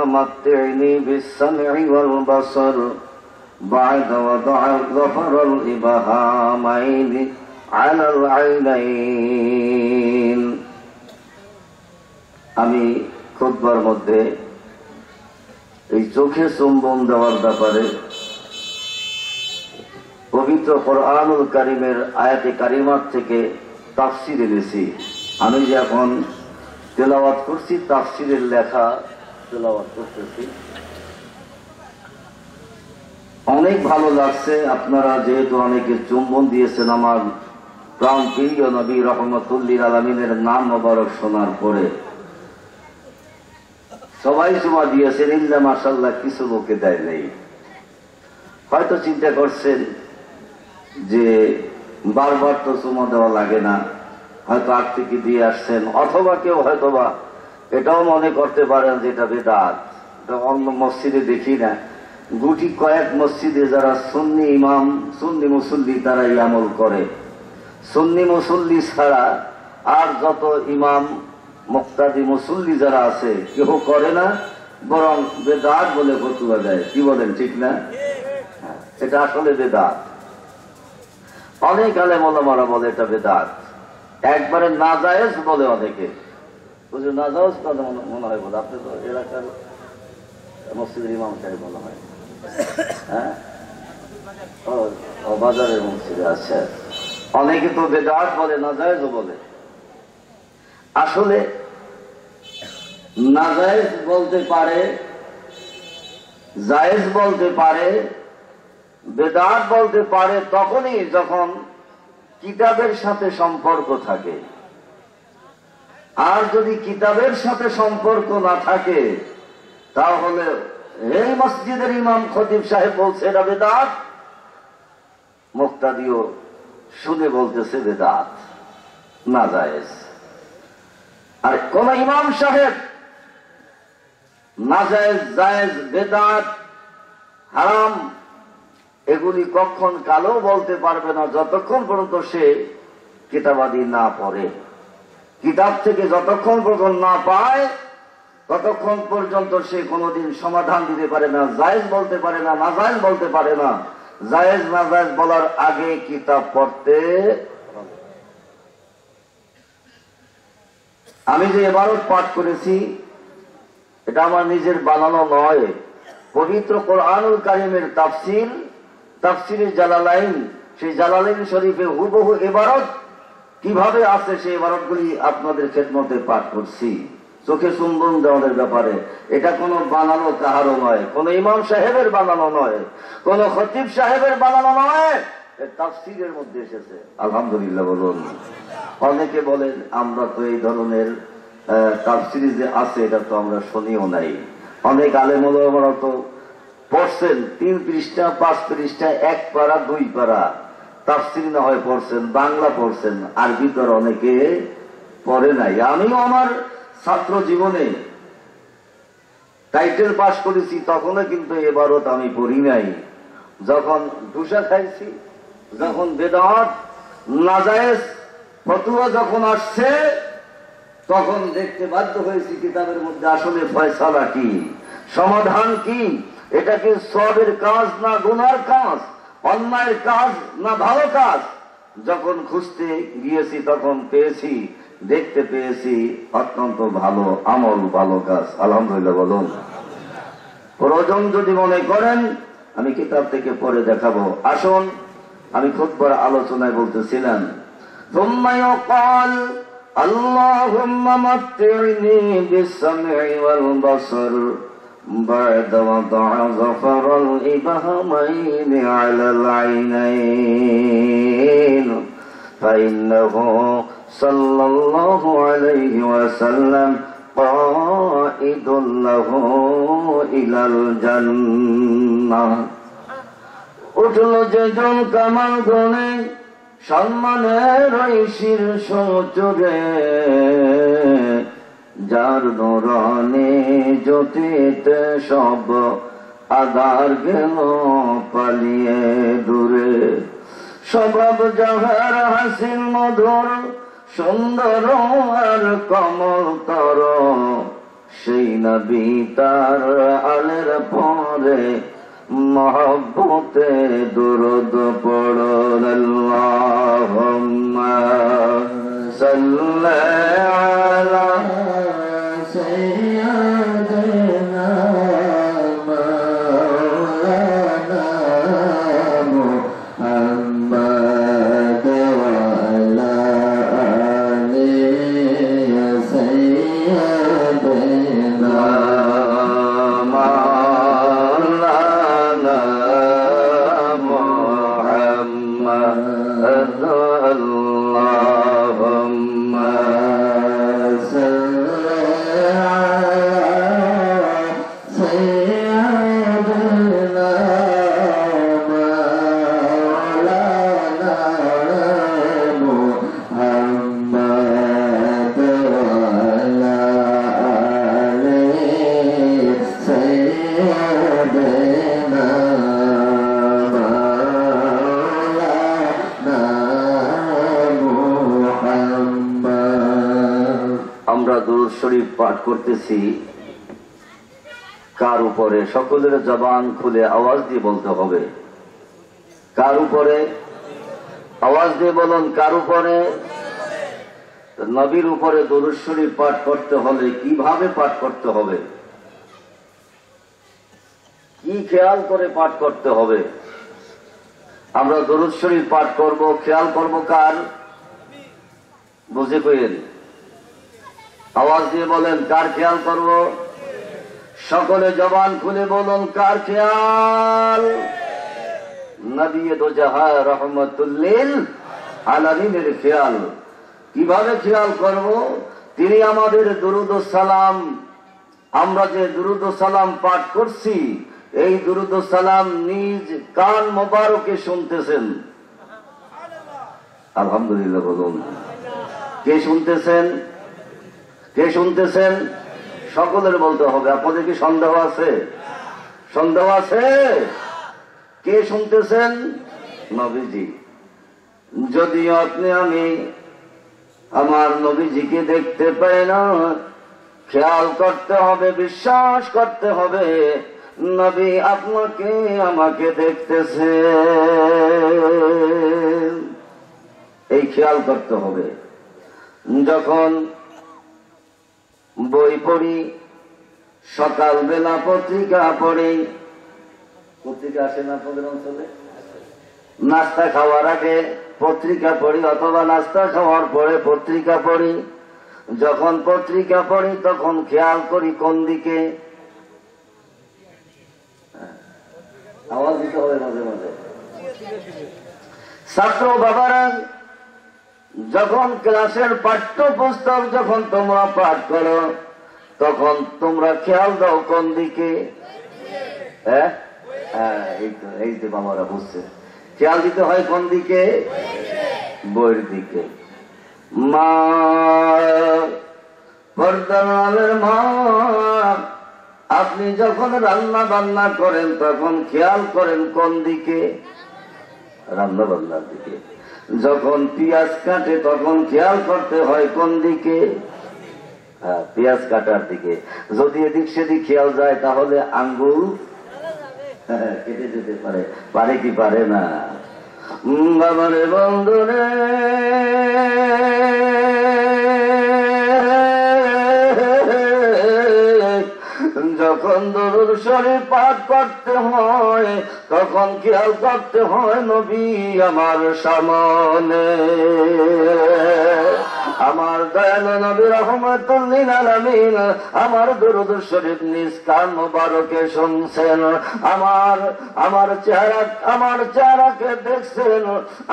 متعني بالسمع والبصر بعد وضع ظفر الإبهامين على العينين আমি খুতবার মধ্যে এই চোখে চুম্বন দেওয়ার ব্যাপারে পবিত্র কোরআনুল কারীমের আয়াতে কারিমাত থেকে তাফসীর এনেছি। আমি যে এখন তেলাওয়াত করছি তাফসীরের লেখা তেলাওয়াত করতেছি। অনেক ভালো লাগছে, আপনারা যেহেতু অনেকে চুম্বন দিয়েছেন আমার প্রাণ প্রিয় নবী রহমতুল্লিল আলামিনের নাম মোবারক শোনার পরে। সবাই চুমা দিয়েছেন, ইল্লা মাশাআল্লাহ কিছু লোকে দেয় নেই। হয়তো চিন্তা করছেন যে বারবার তো চুমা দেওয়া লাগে না, হয়তো আগ থেকে দিয়ে আসছেন, অথবা কেউ হয়তোবা এটাও মনে করতে পারেন যে এটা বেদাত। এটা অন্য মসজিদে দেখি না, গুটি কয়েক মসজিদে যারা সুন্নি ইমাম সুন্নি মুসল্লি তারা এই আমল করে। সুন্নি মুসল্লি ছাড়া আর যত ইমাম মুক্তাদি মুসল্লি যারা আছে কেউ করে না, বরং বেদাত বলে ফতুয়া দেয়। কি বলেন, ঠিক না? এটা আসলে বেদাত। অনেক আলেম ওলামারা বলে এটা বেদাত, একবারে নাজায়েজ বলে অনেকে। বুঝলি, নাজায়েজ কথা মনে হয় বলে। আপনি তো এলাকার মসজিদের ইমাম সাহেব মনে হয়, হ্যাঁ? ও বাজারের মসজিদে আছে। অনেকে তো বেদাত বলে, নাজায়েজও বলে। আসলে নাজায়েজ বলতে পারে, জায়েজ বলতে পারে, বেদাত বলতে পারে তখনই যখন কিতাবের সাথে সম্পর্ক থাকে। আর যদি কিতাবের সাথে সম্পর্ক না থাকে তাহলে এই মসজিদের ইমাম খতিব সাহেব বলছে এটা বেদাত, মুক্তাদিও শুনে বলতেছে বেদাত, নাজায়েজ। আর কোন ইমাম সাহেব নাজায়েজ, জায়েজ, বেদাত, হারাম এগুলি কখন কালেও বলতে পারবে না যতক্ষণ পর্যন্ত সে কিতাবাদি না পড়ে। কিতাব থেকে যতক্ষণ পর্যন্ত না পায় ততক্ষণ পর্যন্ত সে কোনোদিন সমাধান দিতে পারে না, জায়েজ বলতে পারে না, নাজায়েজ বলতে পারে না। জায়েজ নাজায়েজ বলার আগে কিতাব পড়তে। আমি যে ইবারত পাঠ করেছি এটা আমার নিজের বানানো নয়, পবিত্র কোরআনুল কারীমের তাফসীর, তাফসীরে জালালাইন, সেই জালালাইন শরীফে হুবহু ইবারত কিভাবে আছে সেই ইবারতগুলি আপনাদের খেদমতে পাঠ করছি। চোখে চুম্বন দেওয়ার ব্যাপারে এটা কোনো বানানো কাহারও নয়, কোন ইমাম সাহেবের বানানো নয়, কোন খতিব সাহেবের বানানো নয়, তাফসীরের মধ্যে এসেছে। আলহামদুলিল্লাহ বলুন। অনেকে বলেন আমরা তো এই ধরনের তাফসীর যে আছে এটা তো আমরা শুনিও নাই। অনেক আলেম ওলামারা তো পড়ছেন 3 পৃষ্ঠা 5 পৃষ্ঠা 1 পারা 2 পারা তাফসীর না হয় পড়ছেন, বাংলা পড়ছেন, আরবি তো অনেকে পড়ে নাই। আমিও আমার ছাত্র জীবনে টাইটেল পাস করেছি তখনও কিন্তু এবারত আমি পড়ি নাই। যখন ধুসা খাইছি, যখন বেদাত নাজায়েজ ফতোয়া যখন আসছে তখন দেখতে বাধ্য হয়েছি কিতাবের মধ্যে আসলে ফয়সালা কি, সমাধান কি, এটা কি সওয়াবের কাজ না গুনার কাজ, অন্যায়ের কাজ না ভালো কাজ। যখন খুঁজতে গিয়েছি তখন পেয়েছি, দেখতে পেয়েছি অত্যন্ত ভালো আমল, ভালো কাজ। আলহামদুলিল্লাহ বলুন। প্রয়োজন যদি মনে করেন আমি কিতাব থেকে পড়ে দেখাবো। আসুন, আমি খুতবার আলোচনায় বলতেছিলাম ثم يقال اللهم متعني بالسمع والبصر بعد وضع ظفر الإبهامين على العينين فإنه صلى الله عليه وسلم قائد له إلى الجنة। উঠল যেজন কামাল গুণে সম্মানের শীর্ষ চূড়ে, যার নূরানি জ্যোতিতে সব আধার গেল পালিয়ে দূরে। স্বভাব যাহার হাসিন মধুর সুন্দর আর কমল তর, সেই নবী তার আলের পরে মহব্বতে দুরূদ পড়ুন। আল্লাহুম্মা সাল্লি আলা সাইয়্যিদিনা মাওলানা মুহাম্মদ ওয়া আলা আলি সাইয়্যিদিনা শরীফ পাঠ করতেছি। কার উপরে? সকলের জবান খুলে আওয়াজ দিয়ে বলতে হবে। কার উপরে? আওয়াজ দিয়ে বলুন, কার উপরে? নবীর উপরে দরুদ শরীফ পাঠ করতে হলে কিভাবে পাঠ করতে হবে, কি খেয়াল করে পাঠ করতে হবে? আমরা দরুদ শরীফ পাঠ করব, খেয়াল করব কার? বুঝে কইেন, আওয়াজ দিয়ে বলেন, কার খেয়াল করব? সকলে জবান খুলে বলুন, কার খেয়াল? নবী দো জাহান রহমাতুল লিল আলামিনের খেয়াল। কিভাবে খেয়াল করব? তিনি আমাদের দুরূদ ও সালাম, আমরা যে দুরূদ ও সালাম পাঠ করছি, এই দুরূদ ও সালাম নিজ কান মোবারকে শুনতেছেন। আলহামদুলিল্লাহ বলুন। কে শুনতেছেন? কে শুনতেছেন? সকলের বলতে হবে। আপনাদের কি সন্দেহ আছে? সন্দেহ আছে? কে শুনতেছেন? নবীজি। যদিও আপনি আমি আমার নবীজিকে দেখতে পাই না, খেয়াল করতে হবে, বিশ্বাস করতে হবে নবী আপনাকে আমাকে দেখতেছে, এই খেয়াল করতে হবে। যখন বই পড়ি, সকালবেলা পত্রিকা পড়ি, পত্রিকা আসে না আপনাদের অঞ্চলে? নাস্তা খাওয়ার আগে পত্রিকা পড়ি, অথবা নাস্তা খাওয়ার পরে পত্রিকা পড়ি। যখন পত্রিকা পড়ি তখন খেয়াল করি কোন দিকে। আওয়াজ দিতে হবে মাঝে মাঝে। ছাত্র বাবারা, যখন ক্লাসের পাঠ্যপুস্তক যখন তোমরা পাঠ করো, তখন তোমরা খেয়াল দাও কোন দিকে? হ্যাঁ, এই যে বাবারা বুঝছে, খেয়াল দিতে হয় কোন দিকে? বইয়ের দিকে। মা, পর্দার আলের মা, আপনি যখন রান্না বান্না করেন তখন খেয়াল করেন কোন দিকে? রান্না বান্নার দিকে। যখন পেঁয়াজ কাটে তখন খেয়াল করতে হয় কোন দিকে? পেঁয়াজ কাটার দিকে। যদি এদিক সেদিক খেয়াল যায় তাহলে আঙ্গুল কেটে যেতে পারে। পারে কি পারে না? বাবারে বন্ধুরে, যখন দরুদ শরীফ পাঠ করতে হয় তখন খেয়াল করতে হয় নবী আমার সামনে। আমার দয়ালু নবী রহমাতুল লিল আলামিন আমার দরুদ শরীফ নিজ কান মোবারকে শুনছেন। আমার চেহারাকে দেখছেন।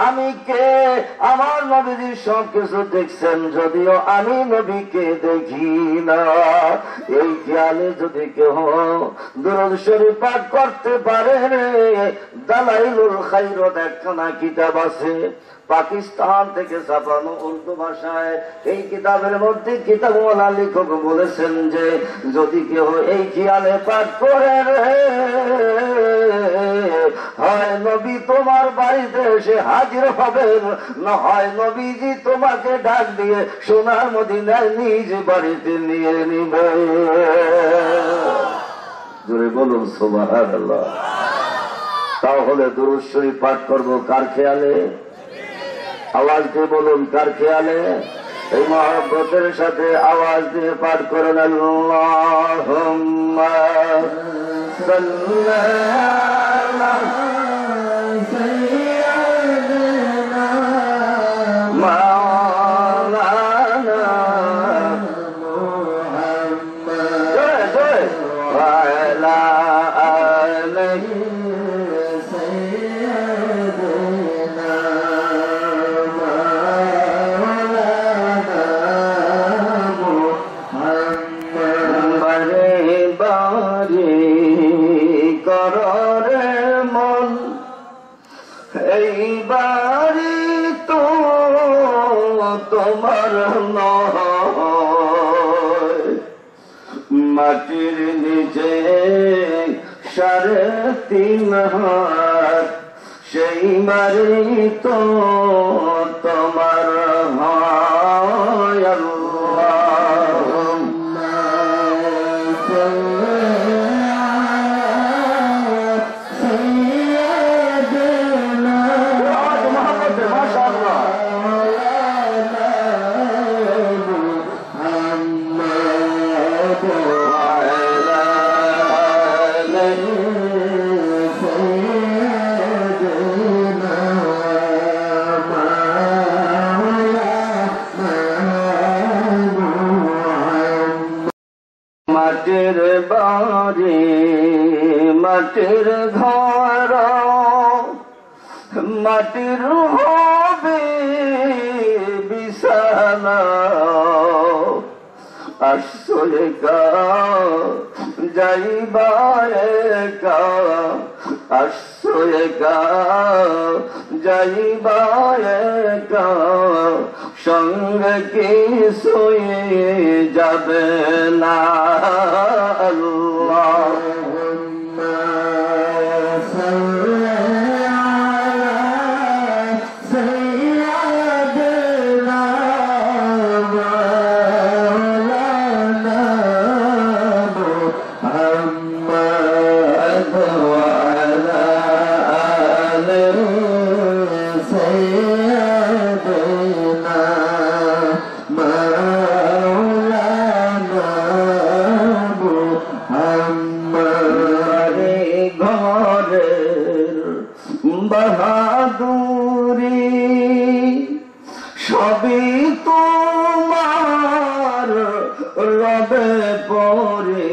আমি কে? আমার নবীজি সব কিছু দেখছেন, যদিও আমি নবীকে দেখি না। এই খেয়ালে যদি কেহ দরুদ শরীফ পাঠ করতে পারে, দালাইলুল খায়রাত একখানা কিতাব আছে, পাকিস্তান থেকে ছাপানো উর্দু ভাষায়। এই কিতাবের মধ্যে কিতাবওয়ালা লেখক বলেছেন যে যদি কেউ এই খেয়ালে পাঠ করে হয় নবী তোমার বাড়িতে এসে হাজির হবেন, না হয় নবীজি তোমাকে ডাক দিয়ে সোনার মদিনায় নিজ বাড়িতে নিয়ে নিবে। জোরে বলুন সুবহানাল্লাহ। তাহলে দুরূদ শরীফ পাঠ করবো কার খেয়ালে? আওয়াজ দিয়ে বলুন কার খেয়ালে? এই মহব্বতের সাথে আওয়াজ দিয়ে পাঠ করেন আল্লাহুম্মা সাল্লি আলা সাইয়্যিদিনা মাওলানা মুহাম্মদ ওয়া আলা আলিহি তোমার নয়, মাটির নিচে 3.5 হাত, সেই বাড়ি তো তোমার হয়। আল্লাহুম্মা সাইয়্যিদিনা মাশাআল্লাহ মাটির বাড়ি মাটির ঘর মাটির হবে বিছানা, আসছো একা যাইবা একা, আসছো একা যাইবা একা, সঙ্গে কিছুই যাবে না। আল্লাহুম্মা সাল্লি আলা সাইয়্যিদিনা মাওলানা মুহাম্মদ ওয়া আলা আলিহি সাইয়্যিদিনা মাওলানা মুহাম্মদ। ঘরের বাহাদুরি সবই তোমার রবে পরে,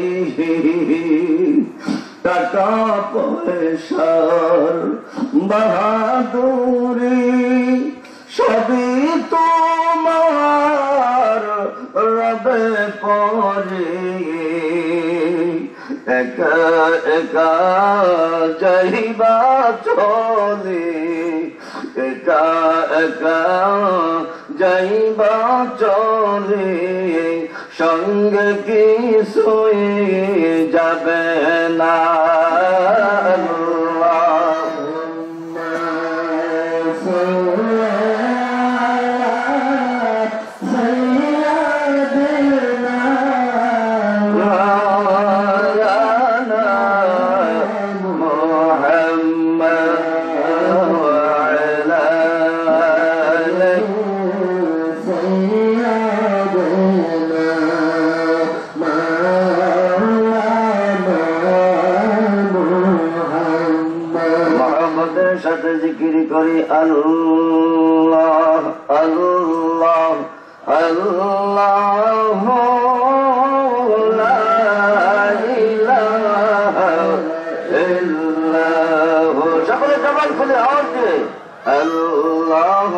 টাকা পয়সার বাহাদুরি সবই তোমার রবে পরে, একা একা যাইবা চলে, একা একা যাইবা চলে, সঙ্গে কিছুই যাবে না। আল্লাহুম্মা সাল্লি আলা সাইয়্যিদিনা মাওলানা মুহাম্মদ ওয়া আলা আলিহি সাইয়্যিদিনা মাওলানা মুহাম্মদ। মুহাম্মদের সাথে জিকির করি আল্লাহ আল্লাহ আল্লাহ লা ইলাহা ইল্লাল্লাহ। সকলে জবান খুলে আওয়াজ দিয়ে আল্লাহ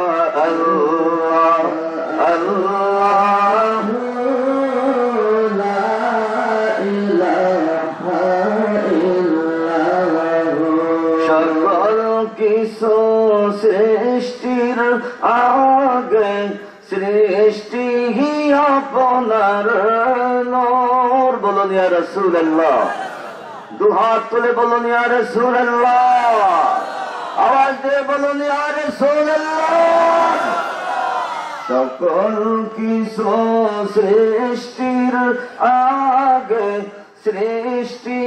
আল্লাহ আল্লাহ লা ইলাহা ইল্লাল্লাহ। সকল কিছু সৃষ্টির আগে সৃষ্টি আপনার নূর। বলুন ইয়া রাসূলুল্লাহ, দুহাত তুলে বলুন ইয়া রাসূলুল্লাহ, আওয়াজ দিয়ে বলুন ইয়া রাসূলুল্লাহ। সকল কিছু সৃষ্টির আগে সৃষ্টি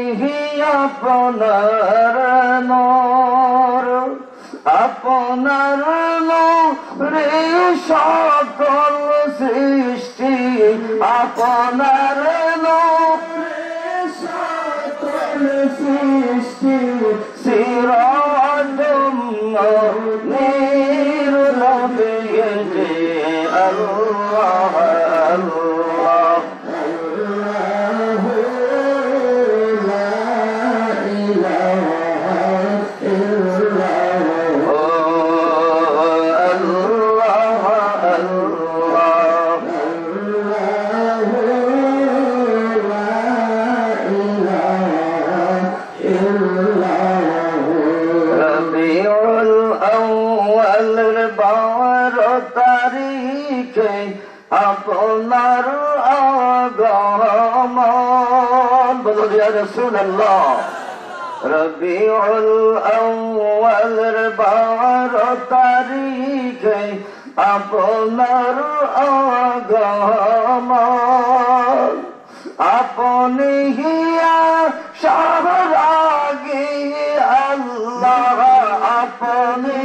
আপনার নূর, আপনার নূরে সকল সৃষ্টি, আপনার নূরে সকল সৃষ্টি। সিরাজুম মুনীর নবী জি আল্লাহ আল্লাহ। আপনার আগমন। বলুন ইয়া রাসূলুল্লাহ, রবিউল আউয়ালের 12 তারিখে আপনার আগমন। আপনি হিয়া শাহরাগে আল্লাহ, আপনি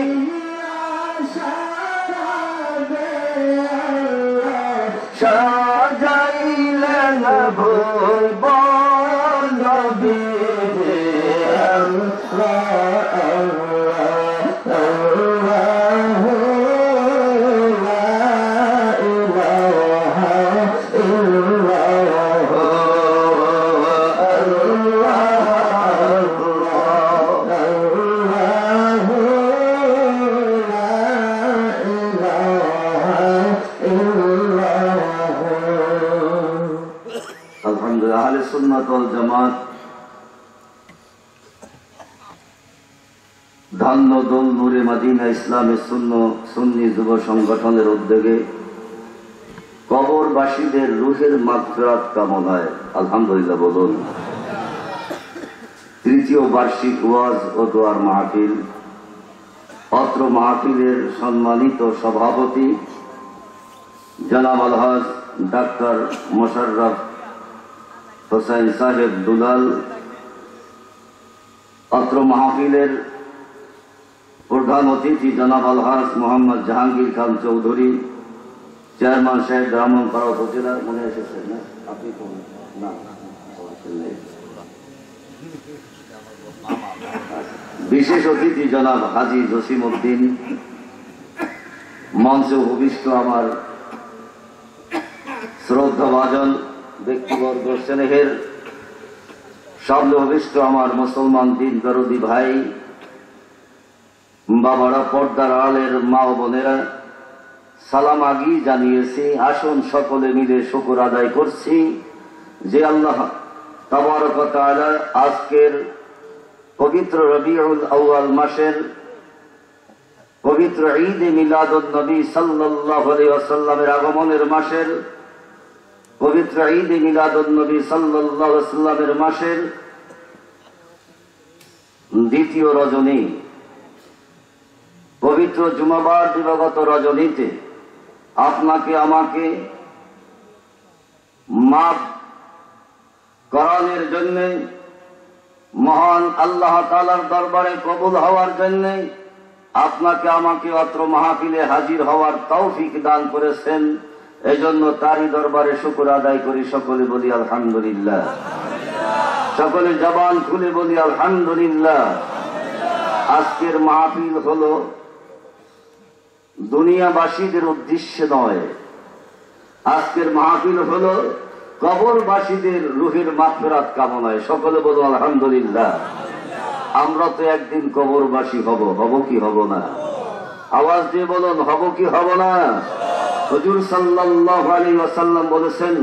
সাজাইলেন ভুবন নবী জি আল্লাহ আল্লাহ আল্লাহ লা ইলাহা ইল্লাল্লাহ আহলে সুন্নাত ওয়াল জামাত ধান্য দল নূরে মদিনা ইসলামী সুন্নি যুব সংগঠনের উদ্যোগে কবরবাসীদের রুহের মাগফিরাত কামনায় আলহামদুলিল্লাহ বলুন। তৃতীয় বার্ষিক ওয়াজ ও দোয়ার মাহফিল। অত্র মাহফিলের সম্মানিত সভাপতি জনাব আলহাজ ডাক্তার মোশাররফ হোসেন সাহেব দুলাল, অত্র মাহফিলের প্রধান অতিথি জনাব আলহাজ মোহাম্মদ জাহাঙ্গীর খান চৌধুরী, চেয়ারম্যান সাহেব ব্রাহ্মণপাড়া উপজেলা। মনে এসেছেন না আপনি? না, বিশেষ অতিথি জনাব হাজী জসিম উদ্দিন, মঞ্চে উপবিষ্ট আমার শ্রদ্ধাভাজন ব্যক্তিবর্গ, স্নেহের সামনে অভিষ্ট আমার মুসলমান দিন দরদি ভাই, বাবারা, পর্দার আড়ালের মা ও বোনেরা, সালাম আগেই জানিয়েছি। আসুন সকলে মিলে শুকর আদায় করছি যে আল্লাহ তাবারক ওয়া তাআলা আজকের পবিত্র রবিউল আউয়াল মাসের পবিত্র ঈদ এ মিলাদুন নবী সাল্লাল্লাহু আলাইহি ওয়াসাল্লামের আগমনের মাসের পবিত্র ঈদ এ মিলাদুন নবী সাল্লাল্লাহু আলাইহি ওয়াসাল্লামের মাসের দ্বিতীয় রজনী, পবিত্র জুমাবার দিবাগত রজনীতে আপনাকে আমাকে মাফ করানোর জন্য, মহান আল্লাহ তাআলার দরবারে কবুল হওয়ার জন্য আপনাকে আমাকে অত্র মাহফিলে হাজির হওয়ার তৌফিক দান করেছেন। এজন্য তারই দরবারে শুকর আদায় করি। সকলে বলি আলহামদুলিল্লাহ। সকলে জবান খুলে বলি আলহামদুলিল্লাহ। আজকের মাহফিল হলো দুনিয়াবাসীদের উদ্দেশ্যে নয়, আজকের মাহফিল হলো কবরবাসীদের রুহের মাগফিরাত কামনায়। সকলে বলো আলহামদুলিল্লাহ। আমরা তো একদিন কবরবাসী হব, হব কি হব না? আওয়াজ দিয়ে বলুন, হব কি হব না? হুজুর সাল্লাল্লাহু আলাইহি ওয়াসাল্লাম বলেছেন,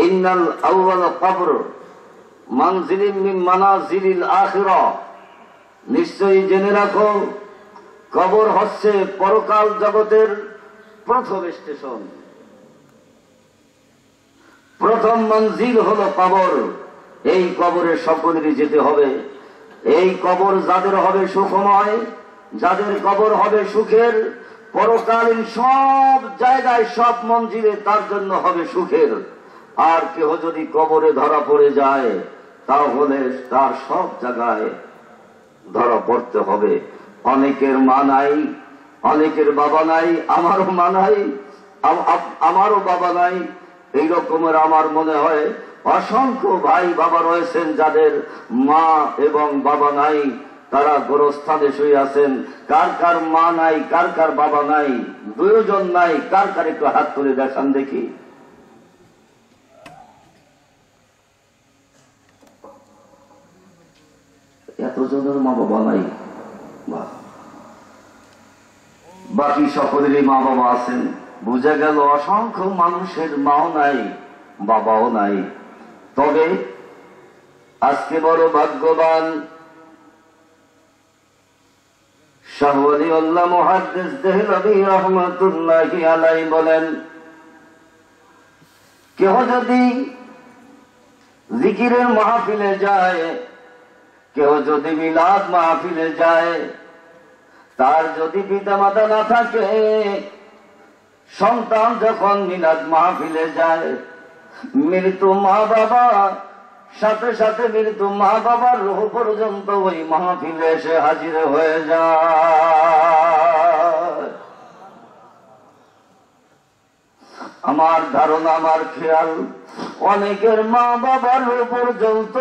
ইন্নাল আউয়াল কবর মানজিলিন মিন মানাজিলিল আখিরা। নিশ্চয়ই জেনে রাখো, কবর হচ্ছে পরকাল জগতের প্রথম স্টেশন, প্রথম মঞ্জিল হলো কবর। এই কবরে সকলেরই যেতে হবে। এই কবর যাদের হবে সুখময়, যাদের কবর হবে সুখের, পরকালীন সব জায়গায় সব মঞ্জিলে তার জন্য হবে সুখের। আর কেহ যদি কবরে ধরা পড়ে যায় তাহলে তার সব জায়গায় ধরা পড়তে হবে। অনেকের মা নাই, অনেকের বাবা নাই, আমারও মা নাই, আমারও বাবা নাই। এই রকমের আমার মনে হয় অসংখ্য ভাই বাবা রয়েছেন যাদের মা এবং বাবা নাই, তারা গোরস্থানে শুয়ে আছেন। কার কার মা নাই, কার কার বাবা নাই, দুজন নাই, কার কার একটু হাত তুলে দেখান দেখি। এতজনের মা বাবা নাই, বাকি সকলেরই মা বাবা আছেন। বুঝা গেল অসংখ্য মানুষের মাও নাই, বাবাও নাই। তবে আজকে বড় ভাগ্যবান শাহ ওয়ালিউল্লাহ মুহাদ্দিস দেহলভী রাহমাতুল্লাহি আলাইহি বলেন, কেহ যদি জিকিরের মাহফিলে যায়, কেউ যদি মিলাদ মাহফিলে যায়, তার যদি পিতা মাতা না থাকে, সন্তান যখন মিলাদ মাহফিলে যায়, মৃত্যু মা বাবা সাথে সাথে মৃত্যু মা বাবার রূহ পর্যন্ত ওই মাহফিলে এসে হাজির হয়ে যায়। আমার ধারণা, আমার খেয়াল, অনেকের মা বাবার পর্যন্ত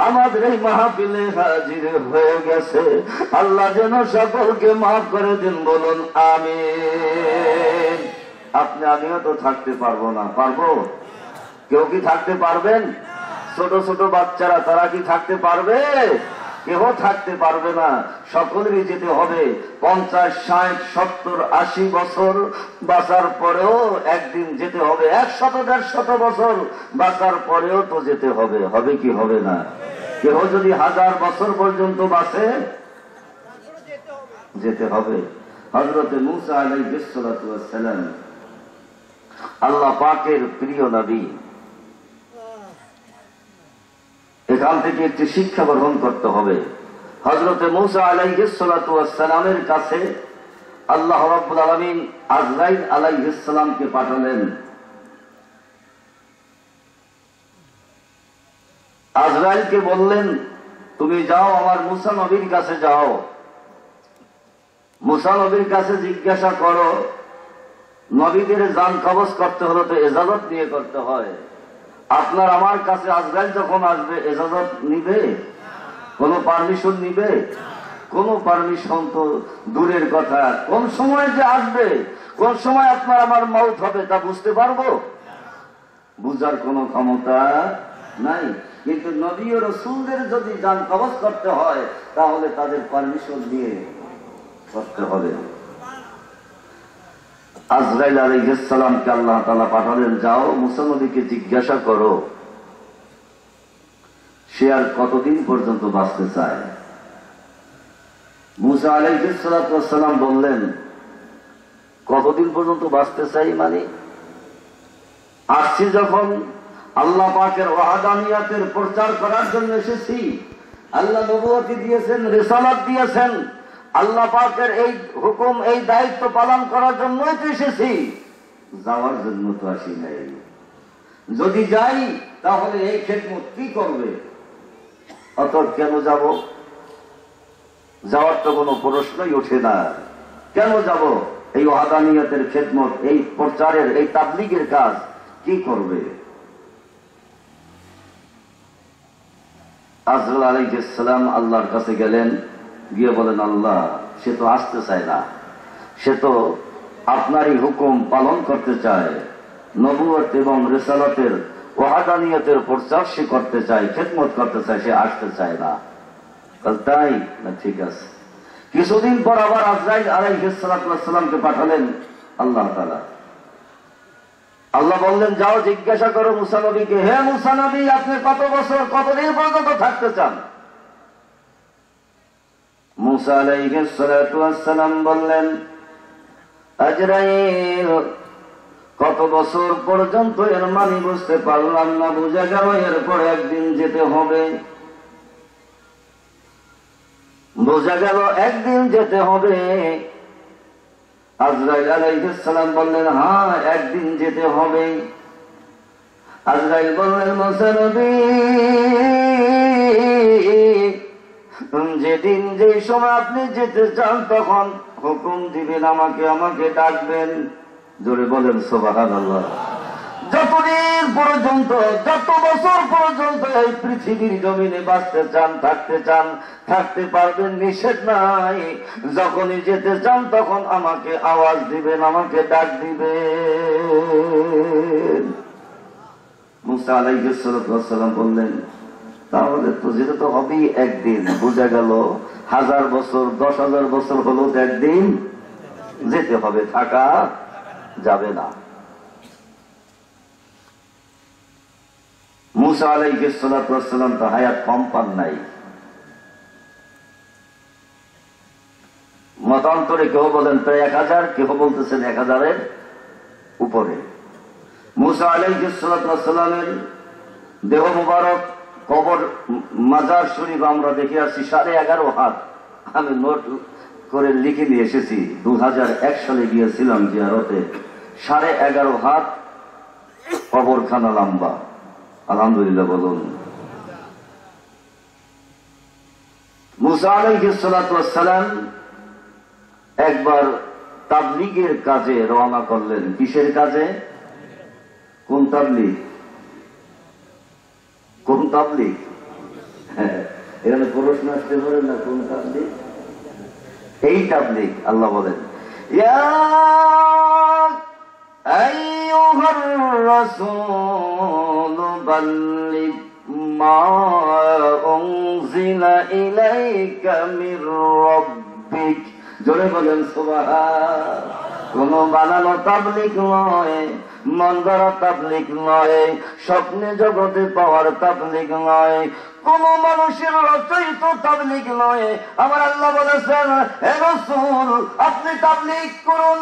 আমাদের এই মাহফিলে হাজির হয়ে গেছে। আল্লাহ যেন সকলকে মাফ করে দিন, বলুন আমিন। আপনি আমিও তো থাকতে পারবো না, পারবো? কেউ কি থাকতে পারবেন? ছোট ছোট বাচ্চারা তারা কি থাকতে পারবে? কেউ থাকতে পারবে না। সকলেরই যেতে হবে। 50, 60, 70, 80 বছর বাঁচার পরেও একদিন যেতে হবে। 100, 150 বছর বাঁচার পরেও তো যেতে হবে। হবে কি হবে না? কেউ যদি 1000 বছর পর্যন্ত বাঁচে, যেতে হবে। হযরতে মূসা আলাইহিস সালাতু ওয়াস সালাম আল্লাহ পাকের প্রিয় নবী, এখান থেকে একটি শিক্ষা গ্রহণ করতে হবে। হযরতে মূসা আলাইহিস সালাতু ওয়াস সালামের কাছে আল্লাহ রাব্বুল আলামিন আজরাইল আলাইহিস সালামকে পাঠালেন। আজরাইলকে বললেন, তুমি যাও আমার মূসা নবীর কাছে যাও, মূসা নবীর কাছে জিজ্ঞাসা করো। নবীদের জান কবজ করতে হলে তো ইজাজত নিয়ে করতে হয়। আপনার আমার কাছে আজরাইল যখন আসবে ইজাজত নিবে? কোনো পারমিশন নিবে? কোনো পারমিশন তো দূরের কথা। কোন সময় যে আসবে, কোন সময় আপনার আমার মওত হবে তা বুঝতে পারবো? বুঝার কোনো ক্ষমতা নাই। কিন্তু নবী ও রাসূলদের যদি জান কবজ করতে হয় তাহলে তাদের পারমিশন দিয়ে করতে হবে। আজরাইল আলাইহিস সালামকে আল্লাহ তাআলা পাঠালেন, যাও মূসা নবীকে জিজ্ঞাসা করো সে আর কতদিন পর্যন্ত বাঁচতে চায়। মূসা আলাইহিস সালাম বললেন, কতদিন পর্যন্ত বাঁচতে চাই মানে আসছি যখন আল্লাহ পাকের ওয়াহদানিয়াতের প্রচার করার জন্য এসেছি। আল্লাহ নবুয়তি দিয়েছেন, রিসালাত দিয়েছেন, আল্লাহ পাকের এই হুকুম, এই দায়িত্ব পালন করার জন্যই তো এসেছি, যাওয়ার জন্য তো আসি নাই। যদি যাই তাহলে এই খেদমত কি করবে? অত কেন যাব? যাওয়ার তো কোনো প্রশ্নই ওঠে না। কেন যাব? এই ওয়াহদানিয়াতের খেদমত, এই প্রচারের, এই তাবলীগের কাজ কি করবে? আজরাইল আলাইহিস সালাম আল্লাহর কাছে গেলেন, গিয়ে বলেন, আল্লাহ সে তো আসতে চায় না, সে তো আপনারই হুকুম পালন করতে চায়, নবুয়ত এবং রিসালাতের ওয়াহদানিয়তের প্রচার সে করতে চায়, খেদমত করতে চায়, সে আসতে চায় না। তাই না, ঠিক আছে। কিছুদিন পর আবার আজরাইল আলাইহিস সালামকে পাঠালেন আল্লাহ তাআলা। আল্লাহ বললেন, যাও জিজ্ঞাসা করো মূসা নবীকে, হে মূসা নবী আপনি কত বছর, কতদিন পর্যন্ত থাকতে চান? মুসা আলাইহিস সালাতু ওয়াস সালাম বললেন, আজরাইল, কত বছর পর্যন্ত এর মানে বুঝতে পারলাম না, বুঝা গেল এরপর একদিন যেতে হবে। বোঝা গেল একদিন যেতে হবে। আজরাইল আলাইহিস সালাম বললেন, হ্যাঁ একদিন যেতে হবে। আজরাইল বললেন, মুসা নবী, যেদিন যে সময় আপনি যেতে চান তখন হুকুম দিবেন, আমাকে ডাকবেন। জোরে বলেন সুবহানাল্লাহ। যতদিন পর্যন্ত, যত বছর পর্যন্ত এই পৃথিবীর জমিনে বাঁচতে চান, থাকতে পারবেন, নিষেধ নাই। যখনই যেতে চান তখন আমাকে আওয়াজ দিবেন, আমাকে ডাক দিবেন। মুসা আলাইহিস সালাতু ওয়াস সালাম বললেন, তাহলে তো যেটা তো হবেই একদিন। বোঝা গেল 1000 বছর 10,000 বছর হলো একদিন যেতে হবে, থাকা যাবে না। মুসা আলাইহিস সালাতু ওয়াস সালাম তো হায়াত কম পান নাই। মতান্তরে কেউ বলেন প্রায় 1000, কেউ বলতেছেন 1000-এর উপরে। মুসা আলাইহিস সালাতু ওয়াস সালামের দেহ মুবারক কবর মাজার শরীফ আমরা দেখে আসছি 11.5 হাত। আমি নোট করে লিখে নিয়ে এসেছি। 2001 সালে গিয়েছিলাম জিয়ারতে। 11.5 হাত কবরখানা লম্বা। আলহামদুলিল্লাহ বলুন। মুসা আলাইহিস সালাতু ওয়াস সালাম একবার তাবলীগের কাজে রওনা করলেন। কিসের কাজে? কোন তাবলীগ? কোন তাবলীগ? হ্যাঁ, এখানে প্রশ্ন আসতে পারে না, কোন তাবলীগ? এই তাবলীগ। আল্লাহ বলেন, ইয়া আইয়ুহার রাসূল বাল্লিগ মা উনজিলা ইলাইকা মির রাব্বিক। জোরে বলেন সুবহান। কোন বানানো তাবলীগ নয়, মন গড়া তাবলীগ নয়, স্বপ্নে জগতে পাওয়ার তাবলীগ নয়, কোন মানুষের রচয়িত তাবলীগ নয়। আমার আল্লাহ বলেছেন, হে রাসূল, আপনি তাবলীগ করুন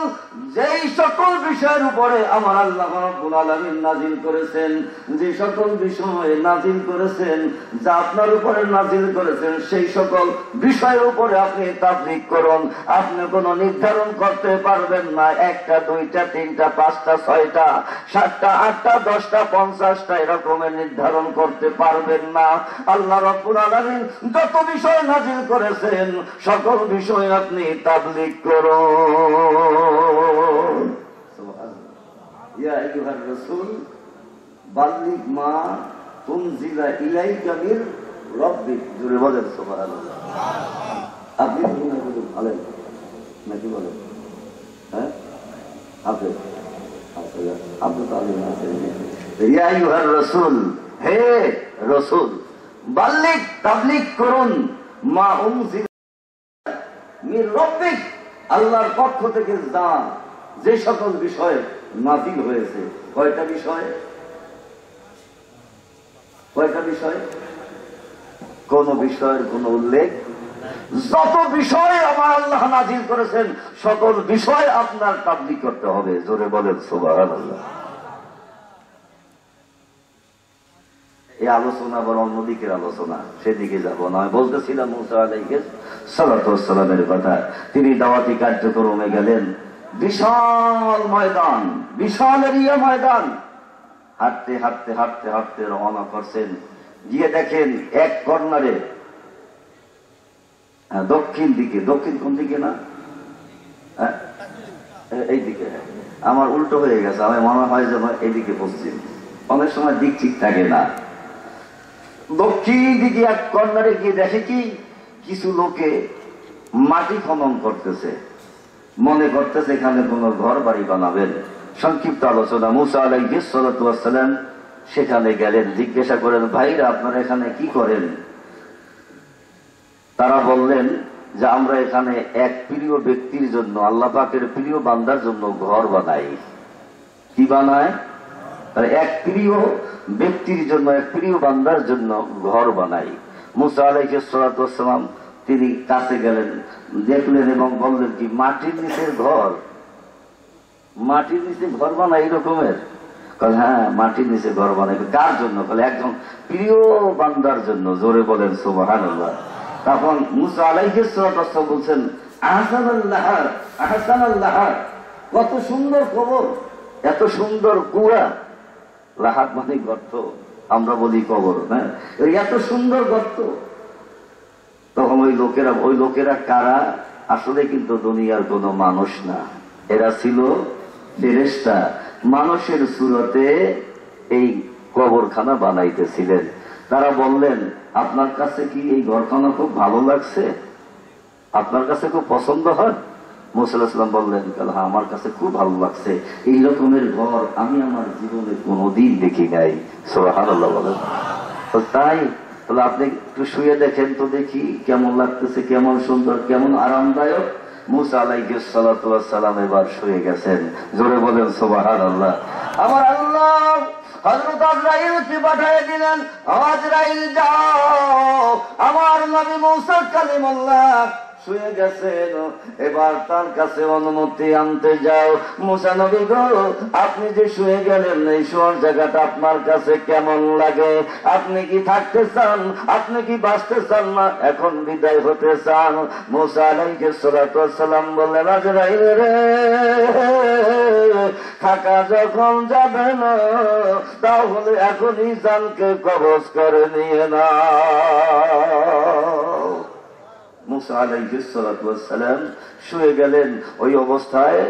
যেই সকল বিষয়ের উপরে আমার আল্লাহ রাব্বুল আলামিন নাজিল করেছেন, যে সকল বিষয়ে নাজিল করেছেন, যা আপনার উপরে নাজিল করেছেন, সেই সকল বিষয়ের উপরে আপনি তাবলীগ করুন। আপনি কোনো নির্ধারণ করতে পারবেন না 1টা 2টা 3টা 5টা 6টা 7টা 8টা 10টা 50টা এরকমের নির্ধারণ করতে পারবেন না। আল্লাহ রাব্বুল আলামিন যত বিষয় নাজিল করেছেন সকল বিষয় আপনি তাবলীগ করুন। ইয়া আইয়ুহার রাসূল বাল্লিগ মা উনজিলা ইলাইকা মির রাব্বিক। জোরে বলেন সুবহানাল্লাহ। আপনি বলেন নাকি বলেন? হ্যাঁ, আপনি তালিম আছেন। ইয়া আইয়ুহার রাসূল, হে রাসূল, বাল্লিগ তাবলীগ করুন মা উনজিলা মির রাব্বিক, আল্লাহর পক্ষ থেকে যা যে সকল বিষয় নাযিল হয়েছে। কয়টা বিষয়? কয়টা বিষয়? কোন বিষয়ের কোন উল্লেখ? যত বিষয় আমার আল্লাহ নাযিল করেছেন সকল বিষয় আপনার তাবলীগ করতে হবে। জোরে বলেন সুবহানাল্লাহ। এই আলোচনা আবার অন্যদিকের আলোচনা, সেদিকে যাব না। আমি বলতেছিলাম মুসা আলাইহিস সালাতু ওয়াস সালামের কথা। তিনি দাওয়াতি কার্যক্রমে গেলেন। বিশাল ময়দান, বিশাল এরিয়া ময়দান। হাঁটতে হাঁটতে হাঁটতে হাঁটতে রওনা করছেন। গিয়ে দেখেন এক কর্নারে, দক্ষিণ দিকে, দক্ষিণ কোন দিকে না, এই দিকে। আমার উল্টো হয়ে গেছে, আমার মনে হয় যেন এইদিকে পশ্চিম। অনেক সময় দিক ঠিক থাকে না। দক্ষিণ দিকে এক কর্নারে গিয়ে দেখে কি কিছু লোকে মাটি খনন করতেছে, মনে করতেছে এখানে কোন ঘর বাড়ি বানাবেন। সংক্ষিপ্ত আলোচনা। মুসা আলাইহিস সালাতু ওয়াস সালাম সেখানে গেলেন। জিজ্ঞাসা করেন, ভাইরা আপনারা এখানে কি করেন? তারা বললেন যে আমরা এখানে এক প্রিয় ব্যক্তির জন্য, আল্লাহ পাকের প্রিয় বান্দার জন্য ঘর বানাই। কি বানায়? এক প্রিয় ব্যক্তির জন্য, এক প্রিয় বান্দার জন্য ঘর বানাই। মুসা আলাইহিস সালাতু ওয়াস সালাম তিনি কাছে গেলেন, দেখলেন এবং বললেন কি মাটির নিচের ঘর, মাটির নিচে ঘর বানায় এই রকমের? হ্যাঁ, মাটির নিচে ঘর বানায়। কার জন্য? বলে একজন প্রিয় বান্দার জন্য। জোরে বলেন সুবহানাল্লাহ। তখন মুসা আলাইহিস সালাম বলছেন আহসানাল্লাহ আহসানাল্লাহ, কত সুন্দর কবর, এত সুন্দর কুয়া। লাহাত মানে গর্ত, আমরা বলি কবর, হ্যাঁ, এত সুন্দর গর্ত। তখন ওই লোকেরা কারা? আসলে কিন্তু দুনিয়ার কোনো মানুষ না, এরা ছিল ফেরেশতা, মানুষের সুরতে এই কবরখানা বানাইতেছিলেন। তারা বললেন আপনার কাছে কি এই ঘরখানা খুব ভালো লাগছে, আপনার কাছে খুব পছন্দ হয়? মুসা আলাইহিস সালাম বললেন হ্যাঁ, আমার কাছে খুব ভালো লাগছে, এই রকমের ঘর আমি আমার জীবনে কোনোদিন দেখি নাই। সুবহানাল্লাহ বলেন। তো তাই তাহলে আপনি একটু শুয়ে দেখেন তো দেখি কেমন লাগতেছে, কেমন সুন্দর, কেমন আরামদায়ক। মুসা আলাইহিস সালাতু ওয়াস সালাম এবার শুয়ে গেছেন। জোরে বলেন সুবহানাল্লাহ। আমার আল্লাহ হযরত আজরাইলকে পাঠিয়ে দিলেন, আজরাইল যাও, আমার নবী মুসা কালিমুল্লাহ শুয়ে গেছেন, এবার তার কাছে অনুমতি আনতে যাও। মুসা নবী গো, আপনি যে শুয়ে গেলেন এই শোয়ার জায়গাটা আপনার কাছে কেমন লাগে? আপনি কি থাকতে চান, আপনি কি বাঁচতে চান না, এখন বিদায় হতে চান? মুসা আলাইহিস সালাতু ওয়াস সালাম বললেন আজরাইল রে, থাকা যখন যাবে না তাহলে এখনই জানকে কবজ করে নিয়ে না। মুসা আলাইহিস সালাতু ওয়াস সালাম শুয়ে গেলেন, ওই অবস্থায়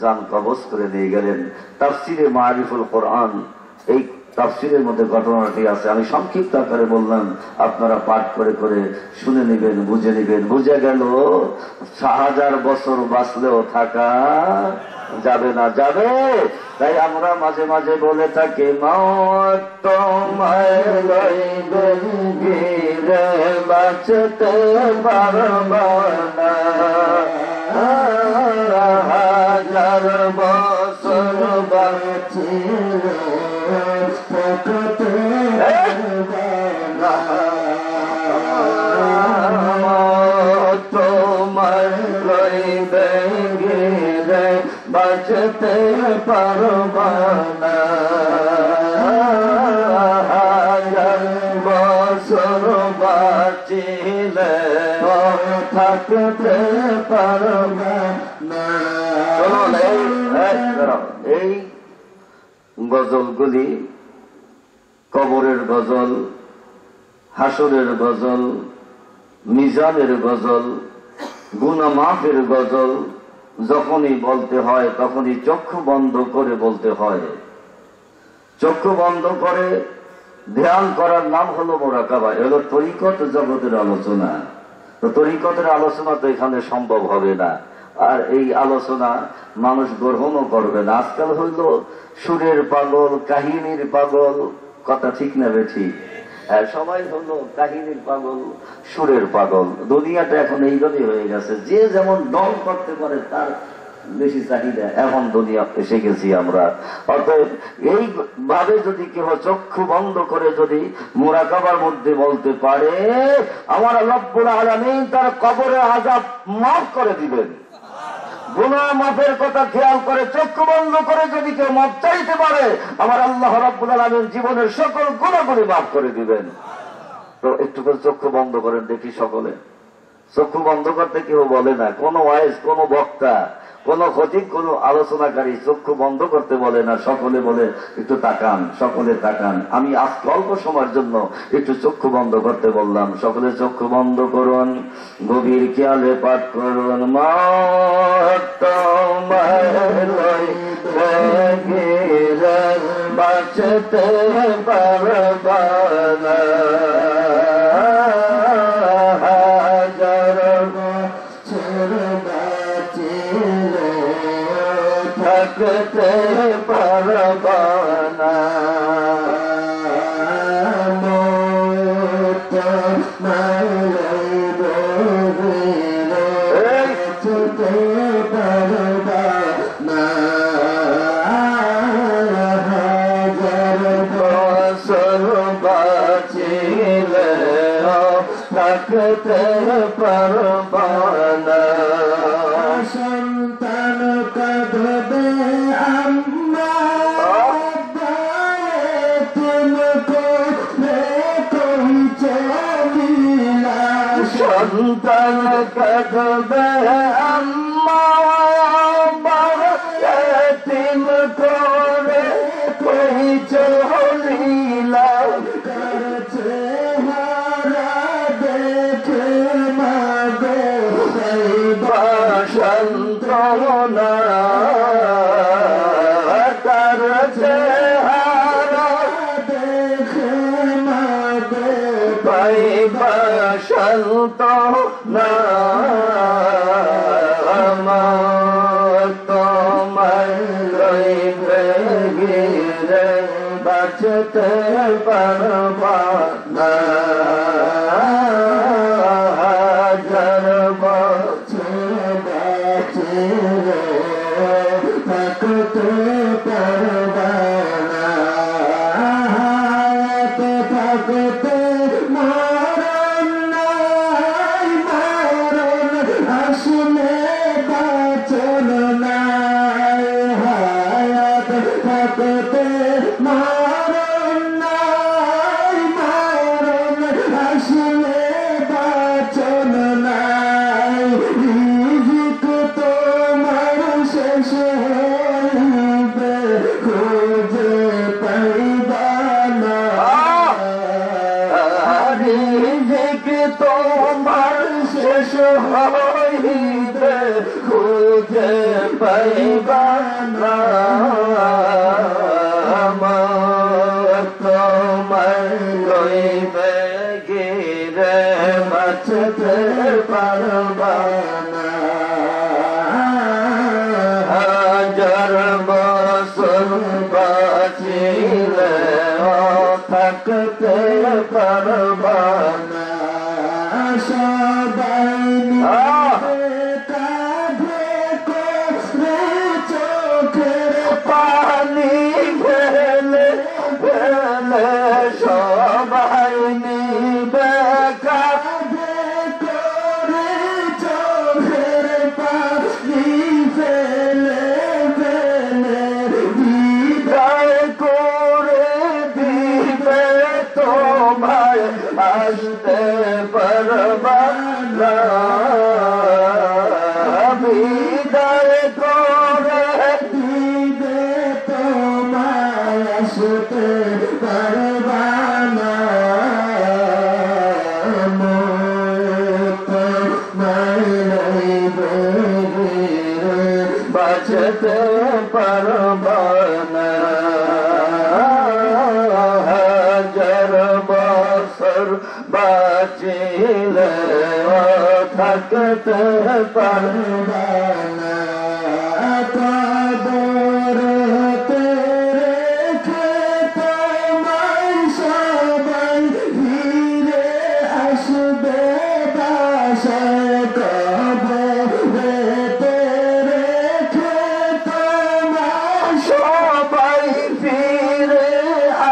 জান কবজ করে নিয়ে গেলেন। তাফসিরে মারিফুল কোরআন এই তাফসিরের মধ্যে ঘটনাটি আছে, আমি সংক্ষিপ্ত আকারে বললাম, আপনারা পাঠ করে করে শুনে নেবেন, বুঝে নেবেন। বুঝে গেল 1000 বছর বাঁচলেও থাকা যাবে না, যাবে। তাই আমরা মাঝে মাঝে বলে থাকি মওত তোমায় লইবে গিরে বাঁচতে পারবা না, 1000 বছর বাঁচিলে থাকতে পারবা না, তোমায় লইবে গিরে বাঁচতে পারবা না, 1000 বছর বাঁচিলে থাকতে পারবা না। এই গজলগুলি কবরের গজল, হাসরের গজল, মিজানের গজল, গুনাহ মাফের গজল যখনই বলতে হয় তখনই চক্ষু বন্ধ করে বলতে হয়। চক্ষু বন্ধ করে ধ্যান করার নাম হলো মুরাকাবা, এগুলো তরিকত জগতের আলোচনা। তো তরিকতের আলোচনা তো এখানে সম্ভব হবে না, আর এই আলোচনা মানুষ গ্রহণও করবে না। আজকাল হইল সুরের পাগল, কাহিনীর পাগল, কথা ঠিক না বেঠিক? সবাই হলো কাহিনীর পাগল, সুরের পাগল। দুনিয়াটা এখন এইভাবে হয়ে গেছে, যে যেমন দল করতে পারে তার বেশি চাহিদা। এখন দুনিয়া এসে গেছি আমরা। অতএব এইভাবে যদি কেউ চক্ষু বন্ধ করে যদি মুরাকাবার মধ্যে বলতে পারে, আমার রব্বুল আলামিন তার কবরে আযাব মাফ করে দিবেন। গুনাহ মাফের কথা খেয়াল করে চক্ষু বন্ধ করে যদি কেউ মাফ চাইতে পারে, আমার আল্লাহ রাব্বুল আলামিন জীবনের সকল গুনাহগুলি মাফ করে দিবেন। তো একটু করে চক্ষু বন্ধ করেন দেখি সকলে। চক্ষু বন্ধ করতে কেউ বলে না, কোন ওয়াইজ, কোন বক্তা, কোন খতিব, কোন আলোচনাকারী চক্ষু বন্ধ করতে বলে না। সকলে বলে একটু তাকান, সকলে তাকান। আমি আজকে অল্প সময়ের জন্য একটু চক্ষু বন্ধ করতে বললাম। সকলে চক্ষু বন্ধ করুন, গভীর খেয়ালে পাঠ করুন। মওত তোমায় লইবে গিরে বাঁচতে পারবা না, 1000 বছর বাঁচিলে থাকতে পারবা না, মওত তোমায় লইবে গিরে বাঁচতে পারবা না, 1000 বছর বাঁচিলে থাকতে পারবা না। সন্তান কাঁদবে আম্মা সন্তান কাঁদবে আম্মা এতিম করে কই চলিলা করছে হারা দেখে মাগো সান্ত্বনা করছে হারা দেখে মাগো পাইবা সান্ত্বনা তোমার রইবে গিরে বাঁচতে পারবা না। হাজার বছর বাঁচে থাকতে পারবা না। থাকতে মরণ নাই মরণ আসলে বাঁচন নাই। হায়াত থাকতে মরণ নাই মরণ আসলে বাঁচন নাই। রিজিক তোমার শেষ হইবে খুঁজে পাইবা না। রিজিক তোমার শেষ হইবে খুঁজে পাইবা না। তোমার রইবে গিরে বাঁচতে পারবা না। হাজার বছর বাঁচিলে থাকতে পারবা না। সবাই কাঁধে করে চোখের পানি ফেলে ফেলে সবাই নিবে কাঁধে করে চোখের পানি ফেলে ফেলে বিদায় করে দিবে তোমায় আসতে পারবা না। বিদায় করে দিবে তোমায় আসতে পারবা না। বাঁচতে পারবা না। হাজার বছর বাঁচিলে থাকতে পারবা না। কবরতে রেখে তোমায় সবাই ঘিরে আসবে বাসায়। কবরতে রেখে তোমায় সবাই ফিরে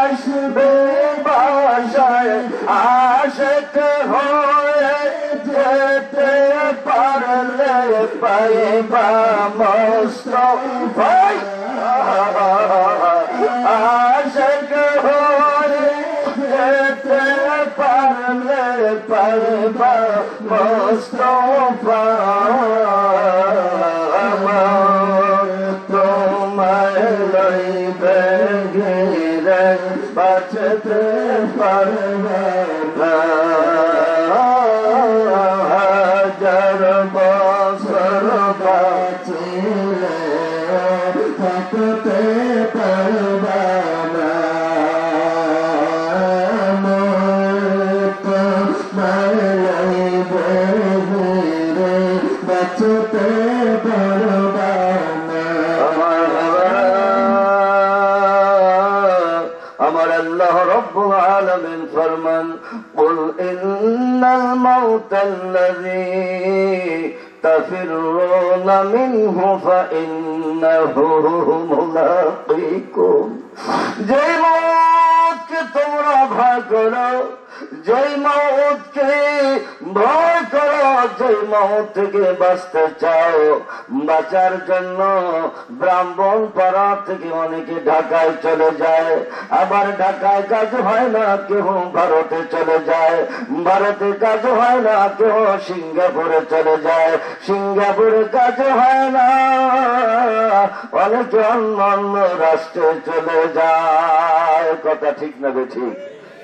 আসবে বাসায়। আশিক হয়ে যেতে পারলে পাইবা মুস্তাফাই। আশিক হয়ে যেতে পারলে পাইবা মুস্তাফা। তোমায় লইবে ঘিরে বাঁচতে পারবে না। হাজার বছর বাঁচিলে থাকতে পারবা না। বাঁচতে পারবা না। আমার আল্লাহ রব্বুল আলামিন ফরমান কুল ইন্নাল মাউতাল্লাযী তাফিরুনা মিনহু ফাইন্নাহু মুলাকীকুম। যে মওতকে তোমরা ভয় করো, যে মওতকে ভয় করো যে মৌত থেকে বাঁচতে চাও। বাঁচার জন্য ব্রাহ্মণ পাড়া থেকে অনেকে ঢাকায় চলে যায়, আবার ঢাকায় কাজ হয় না কেউ ভারতে চলে যায়, ভারতে কাজ হয় না কেউ সিঙ্গাপুরে চলে যায়, সিঙ্গাপুরে কাজ হয় না অনেকে অন্য অন্য রাষ্ট্রে চলে যায়। কথা ঠিক না ঠিক?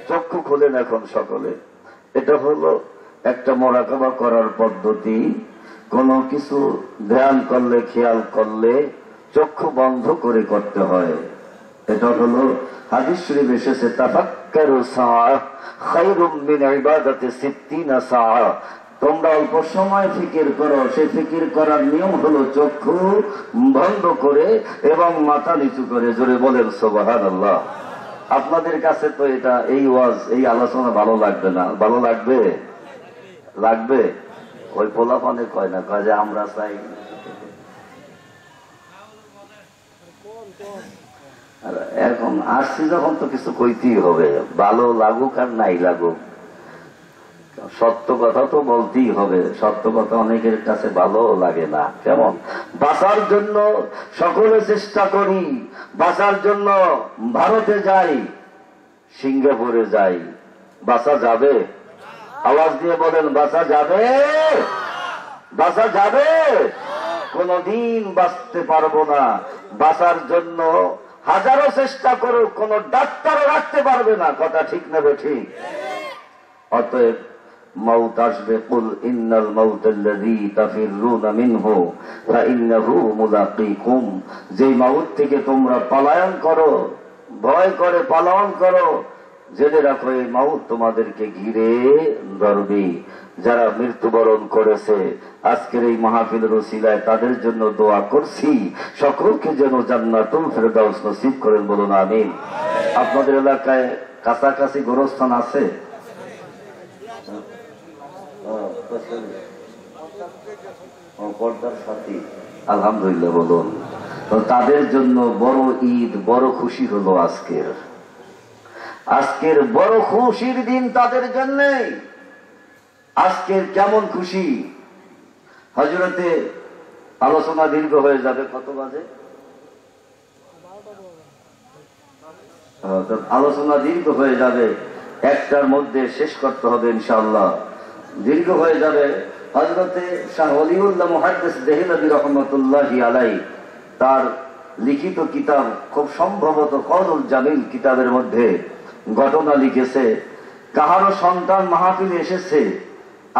চক্ষু খোলেন এখন সকলে। এটা হলো একটা মোরাকাবা করার পদ্ধতি। কোনো কিছু ধ্যান করলে, খেয়াল করলে চক্ষু বন্ধ করে করতে হয়। এটা হলো হাদিস শরীফ এসেছে, তাফাক্কারু সাআহ খায়রুম মিন ইবাদাতি 60 সাআহ। তোমরা অল্প সময় ফিকির করো। সেই ফিকির করার নিয়ম হলো চক্ষু বন্ধ করে এবং মাথা নিচু করে। জোরে বলেন সুবহানাল্লাহ। আপনাদের কাছে তো এটা, এই ওয়াজ, এই আলোচনা ভালো লাগবে না? ভালো লাগবে? লাগবে? ওই পোলাপানে কয় না, কয় যে আমরা চাই। এখন আসছি যখন তো কিছু কইতেই হবে, ভালো লাগুক আর নাই লাগুক। সত্য কথা তো বলতেই হবে। সত্য কথা অনেকের কাছে ভালো লাগে না। কেমন? বাঁচার জন্য সকলে চেষ্টা করি, বাঁচার জন্য ভারতে যাই, সিঙ্গাপুরে যাই। বাঁচা যাবে? আওয়াজ দিয়ে বলেন, বাঁচা যাবে? বাঁচা যাবে? কোনদিন বাঁচতে পারবো না। বাঁচার জন্য হাজারো চেষ্টা করুক, কোন ডাক্তারও রাখতে পারবে না। কথা ঠিক না ঠিক? অতএব মউত আসবে। কুল ইন্নাল মাউতাল্লাযী তাফিররুনা মিনহু ফাইন্নাহু মুলাকীকুম। যে মাউত থেকে তোমরা পলায়ন করো, ভয় করে পালন করো, জেনে রাখো এই মাউত তোমাদেরকে ঘিরে ধরবে। যারা মৃত্যুবরণ করেছে আজকের এই মাহফিলের ওসিলায় তাদের জন্য দোয়া করছি, সকলকে যেন জান্নাতুল ফেরদাউস নসিব করেন। বলুন আমিন। আপনাদের এলাকায় কাছাকাছি গোরস্থান আছে? পর্দার সাথী, আলহামদুলিল্লাহ বলুন। তো তাদের জন্য বড় ঈদ, বড় খুশি হলো আজকের। আজকের বড় খুশির দিন তাদের জন্য। আজকের কেমন খুশি! হযরতে আলোচনা দীর্ঘ হয়ে যাবে। কত বাজে? আলোচনা দীর্ঘ হয়ে যাবে, একটার মধ্যে শেষ করতে হবে ইনশাআল্লাহ। দীর্ঘ হয়ে যাবে। হযরতে শাহ ওলিউল্লাহ মুহাদ্দিস দেহলভী রহমাতুল্লাহি আলাইহি তার লিখিত কিতাব, খুব সম্ভবত কওলুল জামিল কিতাবের মধ্যে ঘটনা লিখেছে। কাহারও সন্তান মাহফিলে এসেছে,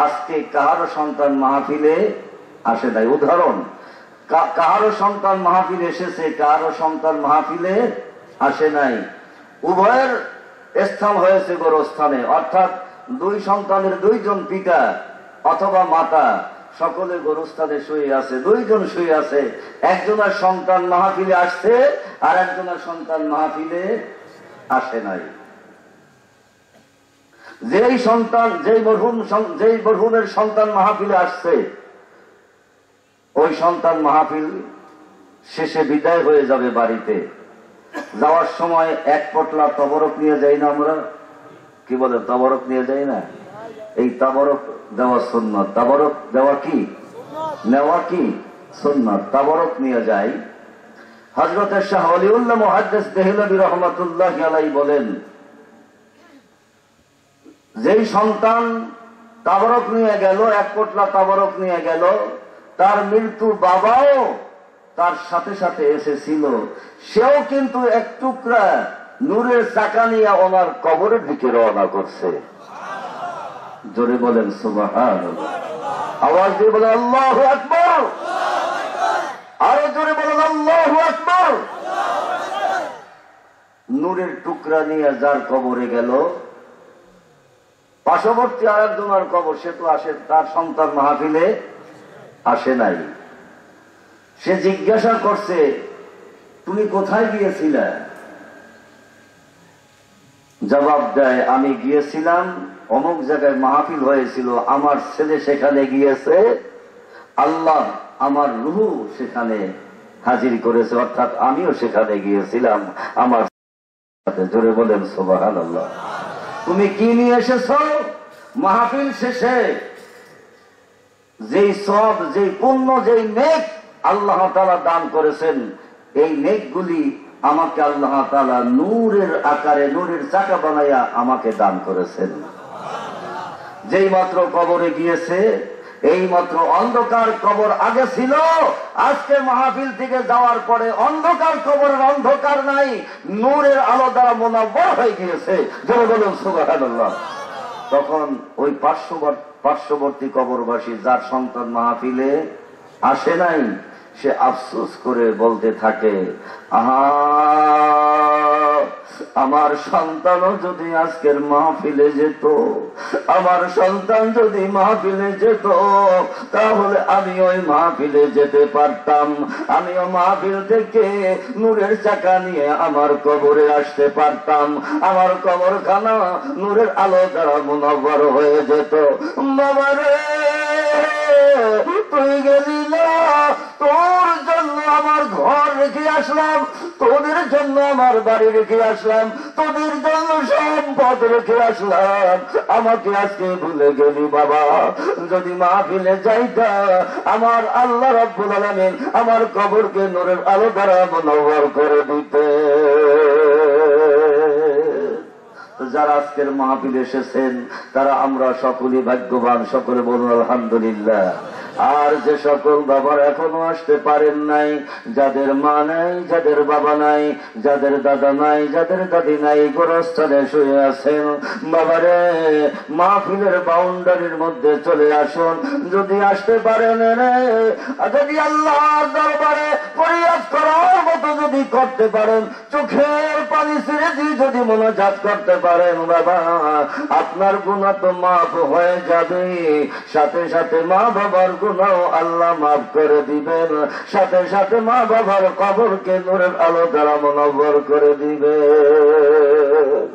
আজকে কাহারও সন্তান মাহফিলে আসে নাই। উদাহরণ, কাহারও সন্তান মাহফিলে এসেছে, কাহারও সন্তান মাহফিলে আসে নাই। উভয়ের স্থান হয়েছে গোরস্থানে, অর্থাৎ দুই সন্তানের দুইজন পিতা অথবা মাতা সকলে গোরস্থানে শুয়ে আছে, দুইজন শুয়ে আছে। একজনের সন্তান মাহফিলে আসছে আর একজনের সন্তান মাহফিলে আসে নাই। যেই সন্তান, যেই মরহুমের সন্তান মাহফিলে আসছে, ওই সন্তান মাহফিল শেষে বিদায় হয়ে যাবে বাড়িতে। যাওয়ার সময় এক পটলা তবরক নিয়ে যাই না আমরা? কি বলে, তবরক নিয়ে যাই না? এই তবরক দেওয়া সুন্নাত। তবরক দেওয়া কি, নেওয়া কি সুন্নাত। তবরক নিয়ে যাই। হযরতে শাহ ওলিউল্লাহ মুহাদ্দিস দেহলভী রহমাতুল্লাহি আলাইহি বলেন, যেই সন্তান তাবরক নিয়ে গেল, এক পটলা তাবরক নিয়ে গেল, তার মৃত্যু বাবাও তার সাথে সাথে এসেছিল। সেও কিন্তু এক টুকরা নূরের চাকা নিয়ে ওনার কবরের দিকে রওনা করছে। জোরে বলেন সুবহানাল্লাহ। আওয়াজ দিয়ে বলেন আল্লাহু আকবার। আরো জোরে বলেন আল্লাহু আকবার। নূরের টুকরা নিয়ে যার কবরে গেল, পার্শ্ববর্তী আরেকজনের কবর, সে তো আসে, তার সন্তান মাহফিলে আসে নাই। সে জিজ্ঞাসা করছে, তুমি কোথায় গিয়েছিলে? জবাব দেয়, আমি গিয়েছিলাম অমুক জায়গায় মাহফিল হয়েছিল, আমার ছেলে সেখানে গিয়েছে, আল্লাহ আমার রূহ সেখানে হাজির করেছে, অর্থাৎ আমিও সেখানে গিয়েছিলাম আমার সাথে। জোরে বলেন সুবহানাল্লাহ। তুমি কি নিয়ে এসেছ? মাহফিল শেষে যেই সব, যেই পুণ্য, যেই নেক আল্লাহ তাআলা দান করেছেন, এই নেকগুলি আমাকে আল্লাহ তাআলা নূরের আকারে, নূরের চাকা বানাইয়া আমাকে দান করেছেন। যেই মাত্র কবরে গিয়েছে, এই মাত্র অন্ধকার কবর আগে ছিল, আজকে মাহফিল থেকে যাওয়ার পরে অন্ধকার কবরের অন্ধকার নাই, নূরের আলো দ্বারা মুনাব্বর হয়ে গিয়েছে। জোরে বলুন সুবহানাল্লাহ। তখন ওই পার্শ্ববর্তী কবরবাসী, যার সন্তান মাহফিলে আসে নাই, সে আফসোস করে বলতে থাকে, আহা, আমার সন্তানও যদি আজকের মাহফিলে যেত, আমার সন্তান যদি মাহফিলে যেত, তাহলে আমি ওই মাহফিলে যেতে পারতাম, আমিও মাহফিল থেকে নূরের চাকা নিয়ে আমার কবরে আসতে পারতাম, আমার কবরখানা নূরের আলো দ্বারা মুনাব্বর হয়ে যেত। বাবারে, তুই গেলি না, তোর জন্য আমার ঘর রেখে আসলাম, তোদের জন্য আমার বাড়ি রেখে আসলাম, তোদের জন্য সম্পদ রেখে আসলাম, আমাকে আজকে ভুলে গেলি বাবা। যদি মাহফিলে যাইতা, আমার আল্লাহ রাব্বুল আলামিন আমার কবরকে নূরের আলো দ্বারা মুনাব্বর করে দিতে। যারা আজকের মাহফিল এসেছেন, তারা আমরা সকলেই ভাগ্যবান, সকলে বলুন আলহামদুলিল্লাহ। আর যে সকল বাবার এখনো আসতে পারেন নাই, যাদের মা নাই, যাদের বাবা নাই, যাদের দাদা নাই, যাদের দাদি নাই, গোরস্থানে শুয়ে আছেন, বাবারে মাহফিলের বাউন্ডারির মধ্যে চলে আসুন। যদি আসতে পারেন, যদি আল্লাহর দরবারে ফরিয়াদ করার মতো যদি করতে পারেন, চোখের পানি ছেড়ে দিয়ে যদি মোনাজাত করতে পারেন, বাবা আপনার গুনাহ তো মাফ হয়ে যাবে, সাথে সাথে মা বাবার গুনাহ আল্লাহ মাফ করে দিবেন, সাথে সাথে মা বাবার কবরকে নূরের আলো দ্বারা মুনাব্বর করে দিবেন।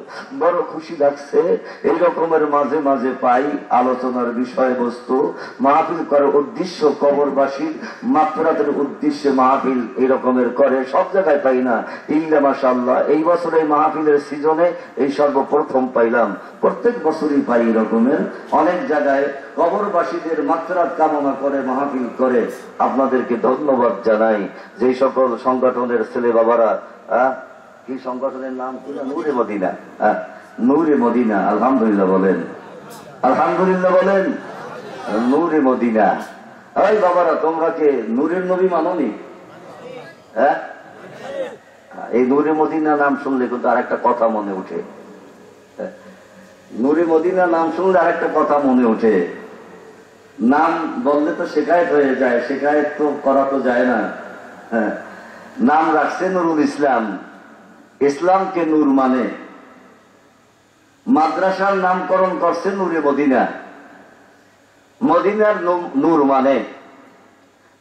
বড় খুশি লাগছে এই রকমের মাঝে মাঝে পাই আলোচনার বিষয়বস্তু। মাহফিল করার উদ্দেশ্য, কবরবাসীর মাগফিরাতের উদ্দেশ্যে মাহফিল এই রকমের করে, সব জায়গায় পাই না। ইল্লা মাশাআল্লাহ, এই বছর এই মাহফিলের সিজনে এই সর্বপ্রথম পাইলাম। প্রত্যেক বছরই পাই এই রকমের অনেক জায়গায় কবরবাসীদের মাগফিরাত কামনা করে মাহফিল করে। আপনাদেরকে ধন্যবাদ জানাই। যে সকল সংগঠনের ছেলে বাবারা, কি সংগঠনের নাম কি? নূরে মদিনা। নূরে মদিনা, আলহামদুলিল্লাহ বলেন, আলহামদুলিল্লাহ বলেন। নূরে মদিনা, এই বাবারা, তোমরা কে নূরের নবী মানোনি? হ্যাঁ, এই নূরে মদিনা নাম শুনলে কিন্তু আর একটা কথা মনে উঠে। নূরে মদিনা নাম শুনলে আর একটা কথা মনে উঠে। নাম বললে তো শেখায়ত হয়ে যায়, শেখায়ত তো করা তো যায় না। হ্যাঁ, নাম রাখছে নুরুল ইসলাম, ইসলামকে নূর মানে। মাদ্রাসার নামকরণ করছে নূরে মদিনা, মদিনার নূর মানে।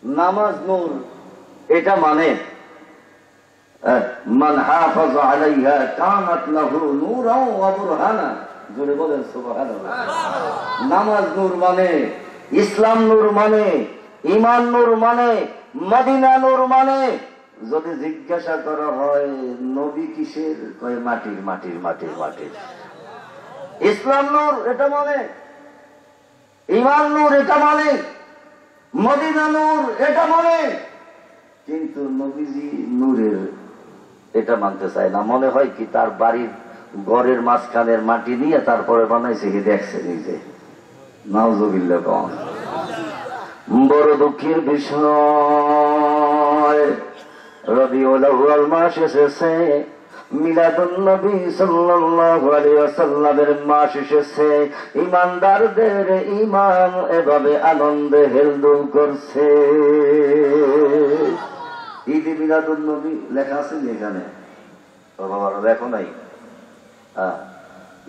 নামাজ নূর, এটা মানে মান হাফাজ আলাইহা কানাত লাহু নূরাও ওয়া বুরহানা। জোরে বলেন সুবহানাল্লাহ। নামাজ নূর মানে, ইসলাম নূর মানে, ঈমান নূর মানে, মদিনা নূর মানে। যদি জিজ্ঞাসা করা হয় নবী কিসের, কয় মাটির মাটির মাটির মাটির। ইসলাম নূর এটা মানে, ঈমান নূর এটা মানে, মদিনা নূর এটা মানে। কিন্তু নবীজি নূরের এটা মানতে চায় না। মনে হয় কি তার বাড়ির ঘরের মাঝখানের মাটি নিয়ে তারপরে বানাইছে, কি দেখছে নিজে। নাউজুবিল্লাহ। কম বড় দুঃখের বিষয়, রবিউল আউয়াল মাস এসেছে, মিলাদুন নবী সাল্লাল্লাহু আলাইহি ওয়াসাল্লামের মাস এসেছে। ঈমানদারদের ঈমান এভাবে আনন্দে হেলদোল করছে। ঈদ মিলাদুন নবী লেখা আছে এখানে, বাবা লেখো নাই?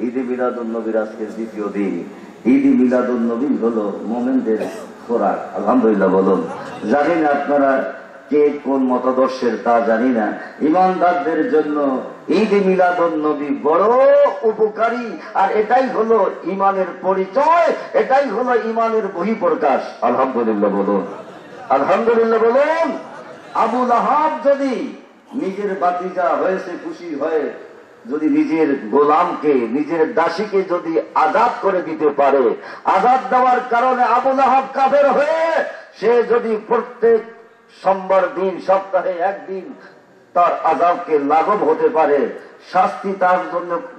ঈদ মিলাদুন নবীর আজকের দ্বিতীয় দিন। ঈদ মিলাদুন নবী হলো মোমেনদের খোরাক। আলহামদুলিল্লাহ বলুন। জানি না আপনারা কে কোন মতাদর্শের, তা জানি না। ঈমানদারদের জন্য ঈদ মিলাদুন নবী বড় উপকারী, আর এটাই হলো ঈমানের পরিচয়, এটাই হলো ঈমানের বহিঃপ্রকাশ। আলহামদুলিল্লাহ বলুন, আলহামদুলিল্লাহ বলুন। আবু লাহাব যদি নিজের ভাতিজা হয়েছে খুশি হয়ে যদি নিজের গোলামকে, নিজের দাসীকে যদি আজাদ করে দিতে পারে, আজাদ দেওয়ার কারণে আবু লাহাব কাফের হয়ে সে যদি প্রত্যেক সোমবার দিন, সপ্তাহে একদিন তার আযাবকে লাঘব হতে পারে, শাস্তি তার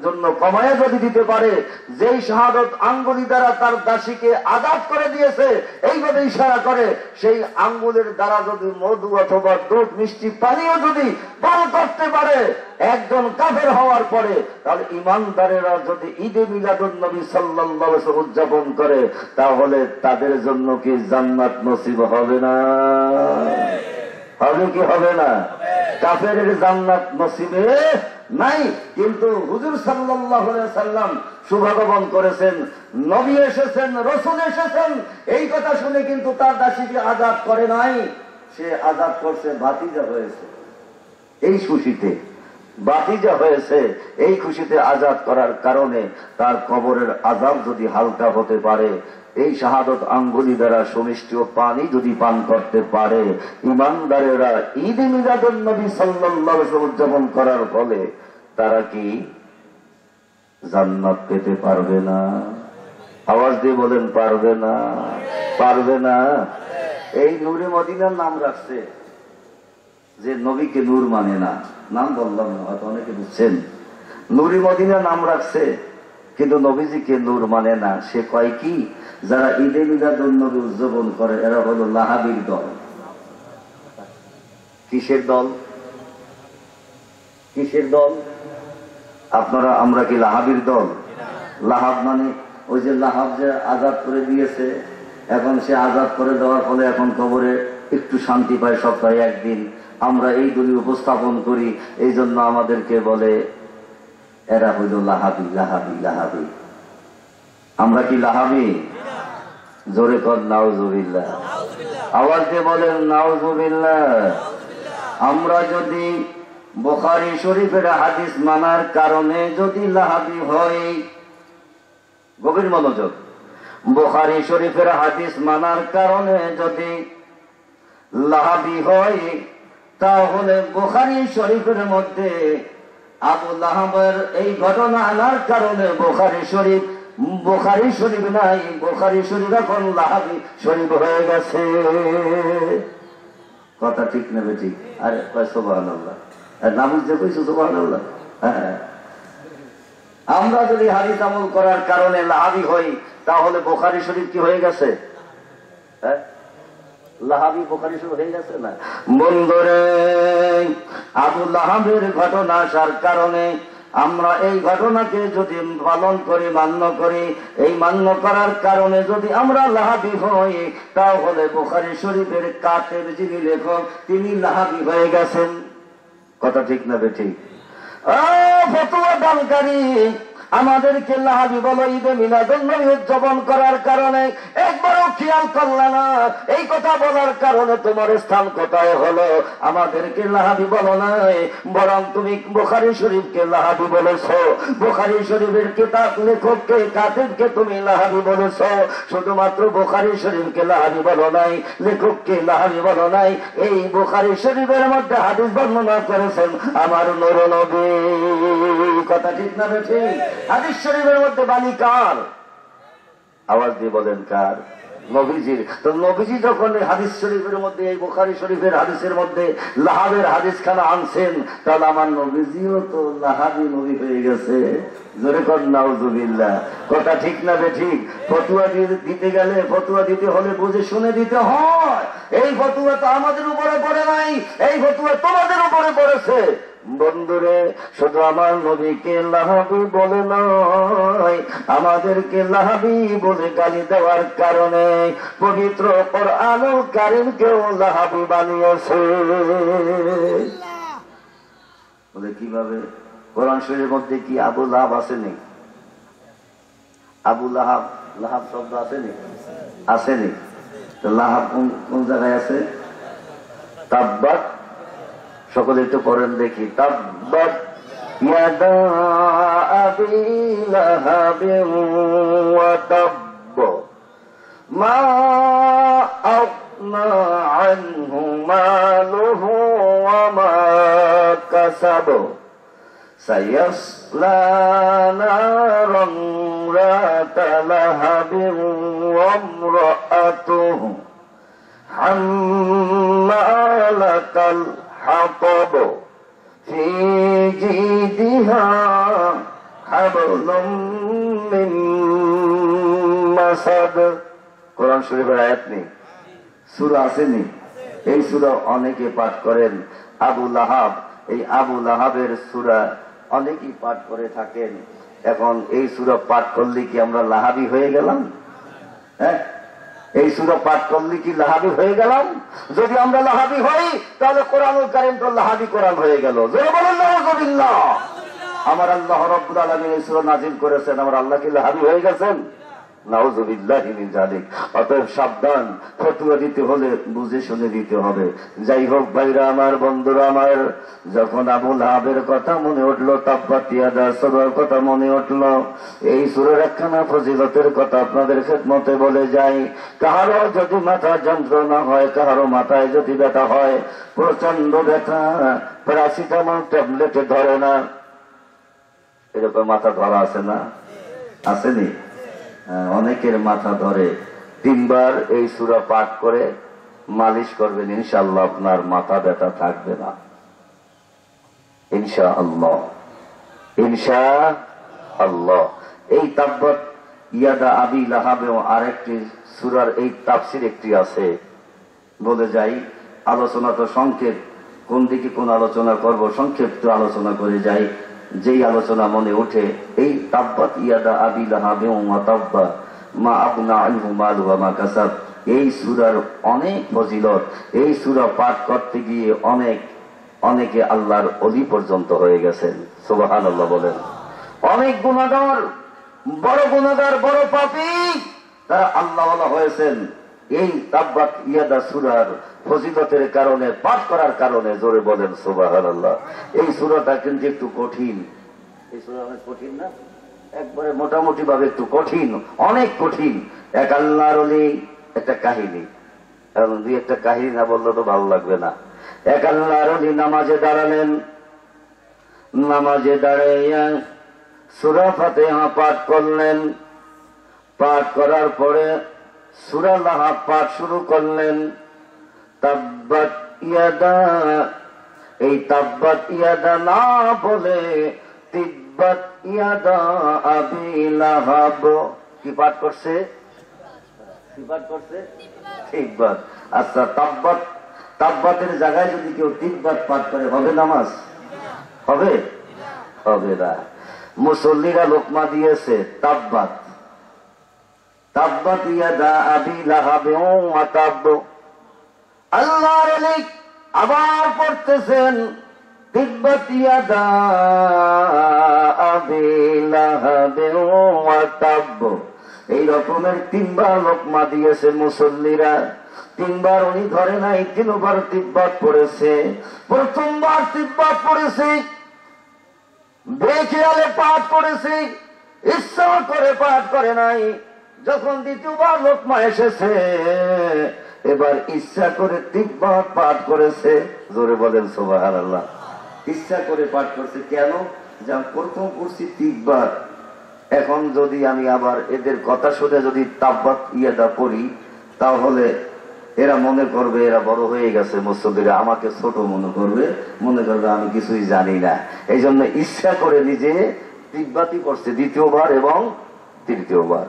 জন্য কমায়া যদি দিতে পারে, যেই শাহাদত আঙ্গুলি দ্বারা তার দাসীকে আজাদ করে দিয়েছে, এইভাবে ইশারা করে, সেই আঙ্গুলের দ্বারা যদি মধু অথবা দুধ, মিষ্টি পানীয় যদি পান করতে পারে একজন কাফের হওয়ার পরে, তাহলে ইমানদারেরা যদি ঈদে মিলাদুন নবী সাল্লাল্লাহু আলাইহি ওয়াসাল্লাম উদযাপন করে, তাহলে তাদের জন্য কি জান্নাত নসিব হবে না? হবে কি হবে না? কাফেরের জান্নাত নসিবে নাই। কিন্তু হুজুর সাল্লাল্লাহু আলাইহি ওয়াসাল্লাম শুভাগমন করেছেন, নবী এসেছেন, রাসূল এসেছেন, এই কথা শুনে কিন্তু তার দাসীকে আজাদ করে নাই, সে আজাদ করছে, ভাতিজা হয়েছে এই খুশিতে, ভাতিজা হয়েছে এই খুশিতে। আজাদ করার কারণে তার কবরের আযাব যদি হালকা হতে পারে, এই শাহাদত আঙ্গুলি দ্বারা সুমিষ্টি পানি যদি পান করতে পারে, ইমানদারেরা ঈদ মিলাদুন নবী সাল্লাল্লাহু আলাইহি ওয়াসাল্লাম উদযাপন করার ফলে তারা কি জান্নাত পেতে পারবে না? আওয়াজ দিয়ে বলেন, পারবে না? পারবে না? এই নূরে মদিনার নাম রাখছে যে নবীকে নূর মানে না, নাম বললাম না, হয়তো অনেকে বুঝছেন। নূরে মদিনা নাম রাখছে কিন্তু নবীজিকে নূর মানে না। সে কয় কি, যারা ঈদে মিলাদুন নবী উদযাপন করে এরা হলো লাহাবীর দল। কিসের দল? কিসের দল? আপনারা, আমরা কি লাহাবীর দল? লাহাব মানে ওই যে লাহাব যে আজাদ করে দিয়েছে, এখন সে আজাদ করে দেওয়ার ফলে এখন কবরে একটু শান্তি পায় সপ্তাহে একদিন। আমরা এই দলীয় উপস্থাপন করি, এই জন্য আমাদেরকে বলে এরা হইল লাহাবি, লাহাবি, লাহাবি। আমরা কি লাহাবি? জোরে কর নাউজুবিল্লাহ। আওয়াজ দিয়ে বলেন নাউজুবিল্লাহ। আমরা যদি বুখারী শরীফের হাদিস মানার কারণে যদি লাহাবি হই, গভীর মনোযোগ, বুখারী শরীফের হাদিস মানার কারণে যদি লাহাবি হই, তাহলে বুখারী শরীফের মধ্যে আবু লাহাবের এই ঘটনা আনার কারণে বুখারী শরীফ নাই, বুখারী শরীফ এখন লাহাবি শরীফ হয়ে গেছে। কথা ঠিক নেবে? ঠিক। আরে সুবহানাল্লাহ, না বুঝতে কইছো সুবহানাল্লাহ। হ্যাঁ, আমরা যদি হাদিস আমল করার কারণে লাহাবি হই, তাহলে বুখারী শরীফ কি হয়ে গেছে? হ্যাঁ, লাহাবি বুখারী শরীফ হয়ে গেছে না? বন্ধুরে, আবু লাহাবের ঘটনা আসার কারণে আমরা এই ঘটনাকে যদি পালন করি, মান্য করি, এই মান্য করার কারণে যদি আমরা লাহাবি হই, তাহলে বুখারী শরীফের কাতেব যিনি লেখক, তিনি লাহাবি হয়ে গেছেন। কথা ঠিক না বেঠিক? ফতোয়া দানকারী আমাদেরকে লাহাবি বলো ঈদে মিলাদুন নবী উদযাপন করার কারণে একবারও খেয়াল করলে না। এই কথা বলার কারণে তোমার স্থান কোথায় হলো? আমাদেরকে লাহাবি বলো নাই, বরং তুমি বুখারী শরীফকে লাহাবি বলেছো। বুখারী শরীফের কিতাব লেখককে, কাতিবকে তুমি লাহাবি বলেছো। শুধুমাত্র বুখারী শরীফকে লাহাবি বলো নাই, লেখককে লাহাবি বলো নাই। এই বুখারী শরীফের মধ্যে হাদিস বর্ণনা করেছেন আমার নূর নবী। কথা ঠিক না ঠিক? হাদিস শরীফের মধ্যে বাণী কার? আওয়াজ দিয়ে বলেন কার? নবীজির। তো নবীজি যখন হাদিস শরীফের মধ্যে, এই বুখারী শরীফের হাদিসের মধ্যে লাহাবের হাদিস খানা আনছেন, তাহলে আমার নবীজিও তো লাহাবি নবী হয়ে গেছে। জোরে কর নাউজুবিল্লাহ। কথা ঠিক না বেঠিক? ফতুয়া দিতে গেলে, ফতুয়া দিতে হলে বুঝে শুনে দিতে হয়। এই ফতুয়া তো আমাদের উপরে পড়ে নাই, এই ফতুয়া তোমাদের উপরে পড়েছে। বন্ধুরে, শুধু আমার নবীকে লাহাবি বলে নয়, আমাদেরকে লাহাবি বলে গালি দেওয়ার কারণে পবিত্র কুরআনুল কারীমকেও লাহাবি বানিয়েছে। বলে কিভাবে? কোরআন শরীফের মধ্যে কি আবু লাহাব আসেনি? আবু লাহাব, লাহাব শব্দ আসেনি? আসেনি? তো লাহাব কোন জায়গায় আছে? তাব্বাত। সকলে একটু পড়েন দেখি। তাব্বাত ইয়াদা আবি লাহাবিন ওয়া তাব্ব মা আগনা আনহু মালুহু ওয়া মা কাসাব সায়াসলা নারান রাতা লাহাবিন ওয়া ইমরাআতুহু হাম্মালাতাল হাতাব ফি জিদিহা হাবলুম মিন মাসাদ। কোরআন শরীফের আয়াত নেই, সূরা আসেনি। এই সূরা অনেকে পাঠ করেন। আবু লাহাব, এই আবু লাহাবের সূরা অনেকেই পাঠ করে থাকেন। এখন এই সূরা পাঠ করলে কি আমরা লাহাবি হয়ে গেলাম? হ্যাঁ, এই সূরা পাঠ করলে কি লাহাবি হয়ে গেলাম? যদি আমরা লাহাবি হই তাহলে কোরআনুল কারীম তো লাহাবি কোরআন হয়ে গেল। জোরে বলেন নাউযুবিল্লাহ। আমার আল্লাহ রাব্বুল আলামিন এই সূরা নাযিল করেছেন, আমার আল্লাহ কি লাহাবি হয়ে গেছেন? নাউযুবিল্লাহি মিন যালিক। অতএব সাবধান, ফতোয়া দিতে হলে বুঝে শুনে দিতে হবে। যাই হোক ভাইরা আমার, বন্ধুরা আমার, যখন আবু লাহাবের কথা মনে উঠলো, তাব্বাত ইয়াদা সূরার কথা মনে উঠলো, এই সূরার একখানা ফজিলতের কথা আপনাদের খেদমতে বলে যাই। কাহারও যদি মাথা যন্ত্রণা হয়, কাহারও মাথায় যদি ব্যথা হয়, প্রচন্ড ব্যথা, প্যারাসিটামল ট্যাবলেটে ধরে না, এরকম মাথা ধরা আছে না? আসেনি? অনেকের মাথা ধরে। 3 বার এই সূরা পাঠ করে মালিশ করবেন, ইনশাআল্লাহ আপনার মাথা ব্যথা থাকবে না, ইনশাআল্লাহ, ইনশাআল্লাহ। এই তাব্বাত ইয়াদা আবি লাহাবেও আরেকটি সূরার এই তাফসীর একটি আছে, বলে যাই। আলোচনা তো সংক্ষেপ, কোন দিকে কোন আলোচনা করব সংক্ষিপ্ত আলোচনা করে যাই। যেই আলোচনা মনে ওঠে, এই তাব্বাত ইয়াদা আবি লাহাব ওয়া তাব্বা মা আবনা আনহু মালুহু ওয়া মা কাসাব, এই সূরার অনেক ফজিলত। এই সূরা পাঠ করতে গিয়ে অনেকে আল্লাহর ওলি পর্যন্ত হয়ে গেছেন। সুবহানাল্লাহ বলেন। অনেক গুনাহগার, বড় গুনাহগার, বড় পাপী, তারা আল্লাহওয়ালা হয়েছেন এই তাব্বাত ইয়াদা সূরার ফজিলতের কারণে, পাঠ করার কারণে। জোরে বলেন সুবহানাল্লাহ। এই সূরাটা কিন্তু একটু কঠিন। এই সূরা অনেক কঠিন না? একবারে মোটামুটি ভাবে একটু কঠিন, অনেক কঠিন। এক আল্লাহর ওলি, একটা কাহিনী, কারণ 2-1টা কাহিনী না বললে তো ভালো লাগবে না। এক আল্লাহর ওলি নামাজে দাঁড়ালেন। নামাজে দাঁড়াইয়া সূরা ফাতিহা পাঠ করলেন। পাঠ করার পরে সূরা লাহাব পাঠ শুরু করলেন। তাব্বাত ইয়াদা, এই তাব্বাত ইয়াদা না বলে তিব্বাত ইয়াদা আবি লাহাব কি পাঠ করছে? কি পাঠ করছে? তিব্বাত। আচ্ছা, তাব্বাতের জায়গায় যদি কেউ তিব্বাত পাঠ করে হবে নামাজ? হবে? হবে না। মুসল্লিরা লোকমা দিয়েছে তাব্বাত, তাব্বাত ইয়াদা আবি লাহাব ওয়া তাব্ব। আল্লাহর ওলি আবার পড়তেছেন তিব্বাত ইয়াদা আবি লাহাব ওয়া তাব্ব। এই রকমের 3 বার লোকমা দিয়েছে মুসল্লিরা। 3 বার উনি ধরে নাই, 3 বার তিব্বাত পড়েছে। প্রথমবার তিব্বাত পড়েছে, বেখেয়ালে পাঠ করেছে, ইচ্ছা করে পাঠ করে নাই। যখন 2বার লোকমা এসেছে, এবার ইচ্ছা করে তিব্বাত পাঠ করেছে। জোরে বলেন সুবহানাল্লাহ। ইচ্ছা করে পাঠ করছে। কেন? যা প্রথম পড়ছি তিব্বাত, এখন যদি আমি আবার এদের কথা শুনে যদি তাব্বাত ইয়াদা পড়ি, তাহলে এরা মনে করবে এরা বড় হয়ে গেছে, মুসল্লিরা আমাকে ছোট মনে করবে আমি কিছুই জানি না। এই জন্য ইচ্ছা করে নিজে তিব্বাতই পড়ছে 2বার এবং 3বার।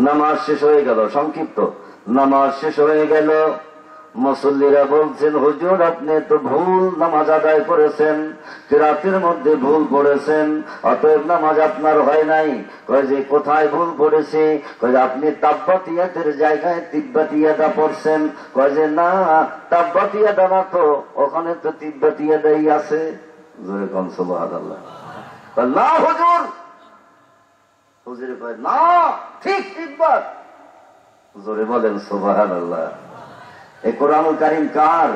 নামাজ শেষ হয়ে গেল, সংক্ষিপ্ত নামাজ শেষ হয়ে গেল। মুসল্লিরা বলছেন, হুজুর আপনি তো ভুল নামাজ আদায় করেছেন, রাতের মধ্যে ভুল পড়েছেন, অতএব নামাজ আপনার হয় নাই। কয় যে কোথায় ভুল পড়েছে? কয় যে আপনি তাব্বাত ইয়াদার জায়গায় তিব্বাত ইয়াদা পড়ছেন। কয় যে না, তাব্বাত ইয়াদা না তো, ওখানে তো তিব্বাত ইয়াদাই আছে। জোরে কোন সুবহানাল্লাহ। না হুজুর, হুজুরে কয় না, ঠিক তিব্বাত। জোরে বলেন সুবহানাল্লাহ। এই কোরআনুল কারীম কার?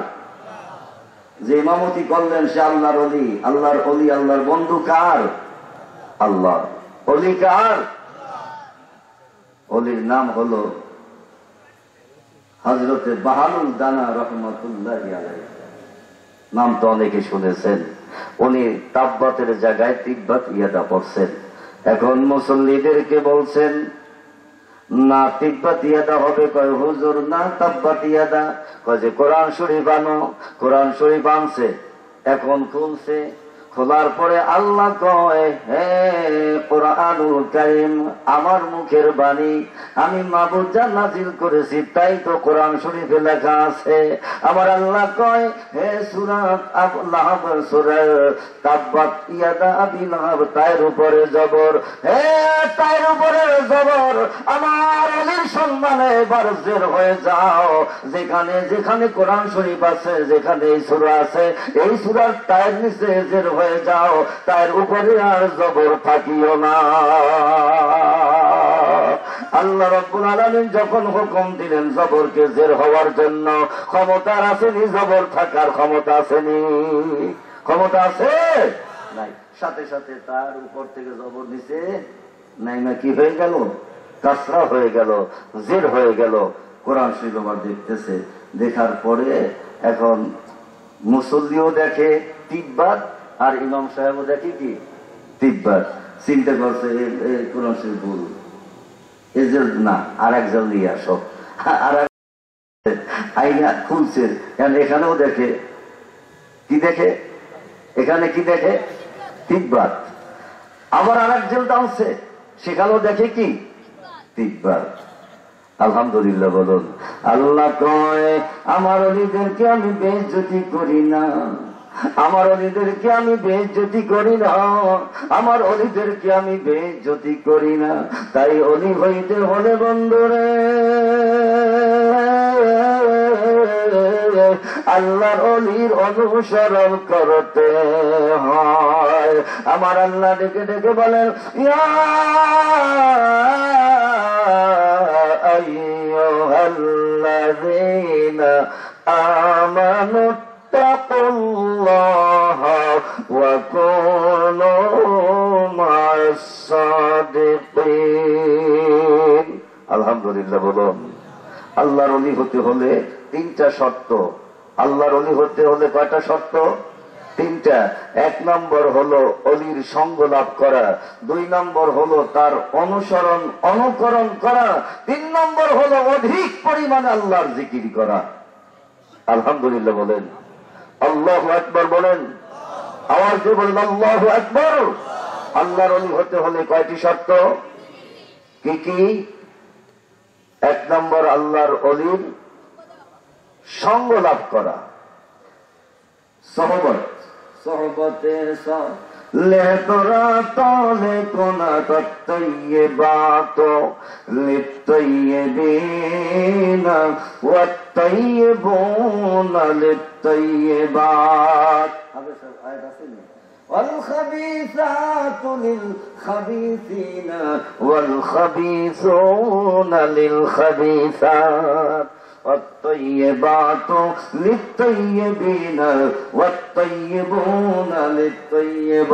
যে ইমামতি করলেন সে আল্লাহর ওলি। আল্লাহর ওলি, আল্লাহর বন্ধু কার? আল্লাহ। ওলি কার? ওলির নাম হলো হযরতে বাহালুল দানা রাহমাতুল্লাহি আলাইহি। নাম তো অনেকে শুনেছেন। উনি তাব্বাতের জায়গায় তিব্বাত ইয়াদা পড়ছেন। এখন মুসল্লিদেরকে বলছেন না তিব্বাত ইয়াদা হবে, কয় হুজুর না তাব্বাত ইয়াদা। কয় যে কোরআন শরীফ আনো। কোরআন শরীফ আনছে, এখন খুলছে, খোলার পরে আল্লাহ কয় হে কোরআনুল কারীম, আমার মুখের বাণী, আমি মাবুদ যা নাজিল করেছি তাই তো কোরআন শরীফে লেখা আছে। আমার আল্লাহ কয় হে সূরা লাহাব, সূরা তাব্বাত ইয়াদা আবি লাহাব, তায়ের উপরে জবর, হে তায়ের উপরে জবর, আমার আলীর সম্মানে এবার জের হয়ে যাও। যেখানে যেখানে কোরআন শরীফ আছে, যেখানে এই সূরা আছে, এই সূরার তায়ের নিচে জের হয়ে যাও, তার উপরে আর জবর থাকিও না। আল্লাহ রাব্বুল আলামিন যখন হুকুম দিলেন জবরকে জের হওয়ার জন্য, ক্ষমতা আসেনি জবর থাকার? ক্ষমতা আসেনি? ক্ষমতা আছে নাই? সাথে সাথে তার উপর থেকে জবর নিচে নাই, না কি হয়ে গেল? কাসরা হয়ে গেল, জের হয়ে গেল। কোরআন শরীফ আবার দেখতেছে, দেখার পরে এখন মুসল্লিও দেখে তিব্বাত, আর ইমাম সাহেবও দেখে কি তিব্বাত। চিন্তা করছে কোরআন শরীফ ভুল, এজেল না, আর একজন নিয়ে আসো। আর আইনা খুলছে, এখানেও দেখে কি দেখে, এখানে কি দেখে তিব্বাত। আবার আর একজন টানছে, সেখানেও দেখে কি তিব্বাত। আলহামদুলিল্লাহ বলুন। আল্লাহ কয় আমার ওলিদেরকে আমি বেইজ্জতি করি না, আমার ওলিদেরকে আমি বেইজ্জতি করি না, আমার ওলিদেরকে আমি বেইজ্জতি করি না। তাই ওলি হইতে হলে বন্ধুরে আল্লাহর ওলির অনুসরণ করতে হয়। আমার আল্লাহ ডেকে ডেকে বলেন ইয়া আইয়ুহাল্লাযীনা আমানু তাকুল্লাহা ওয়া কুনু মা'আস সাদিকিন। আলহামদুলিল্লাহ বলুন। আল্লাহর ওলি হতে হলে তিনটা শর্ত। আল্লাহর ওলি হতে হলে কয়টা শর্ত? তিনটা। এক নম্বর হলো অলির সঙ্গ লাভ করা, দুই নম্বর হলো তার অনুসরণ অনুকরণ করা, তিন নম্বর হলো অধিক পরিমাণে আল্লাহর জিকির করা। আলহামদুলিল্লাহ বলেন, আল্লাহু আকবার বলেন, আওয়াজ দিয়ে বলেন আল্লাহু আকবার। আল্লাহর ওলি হতে হলে কয়টি শর্ত? কি কি? এক নম্বর আল্লাহর ওলির সঙ্গ লাভ করা, সহবত। সহবতে লে তোরা তলে কোনা তত্তয়ে বাত লিপ্তয়ে বিনা ওয়াত্তয়ে বোনা লিপ্তয়ে বাত। হবে সব আয়াত আছে না? والخبيثات للخبيثين والخبيثون للخبيثات والطيبات للطيبين والطيبون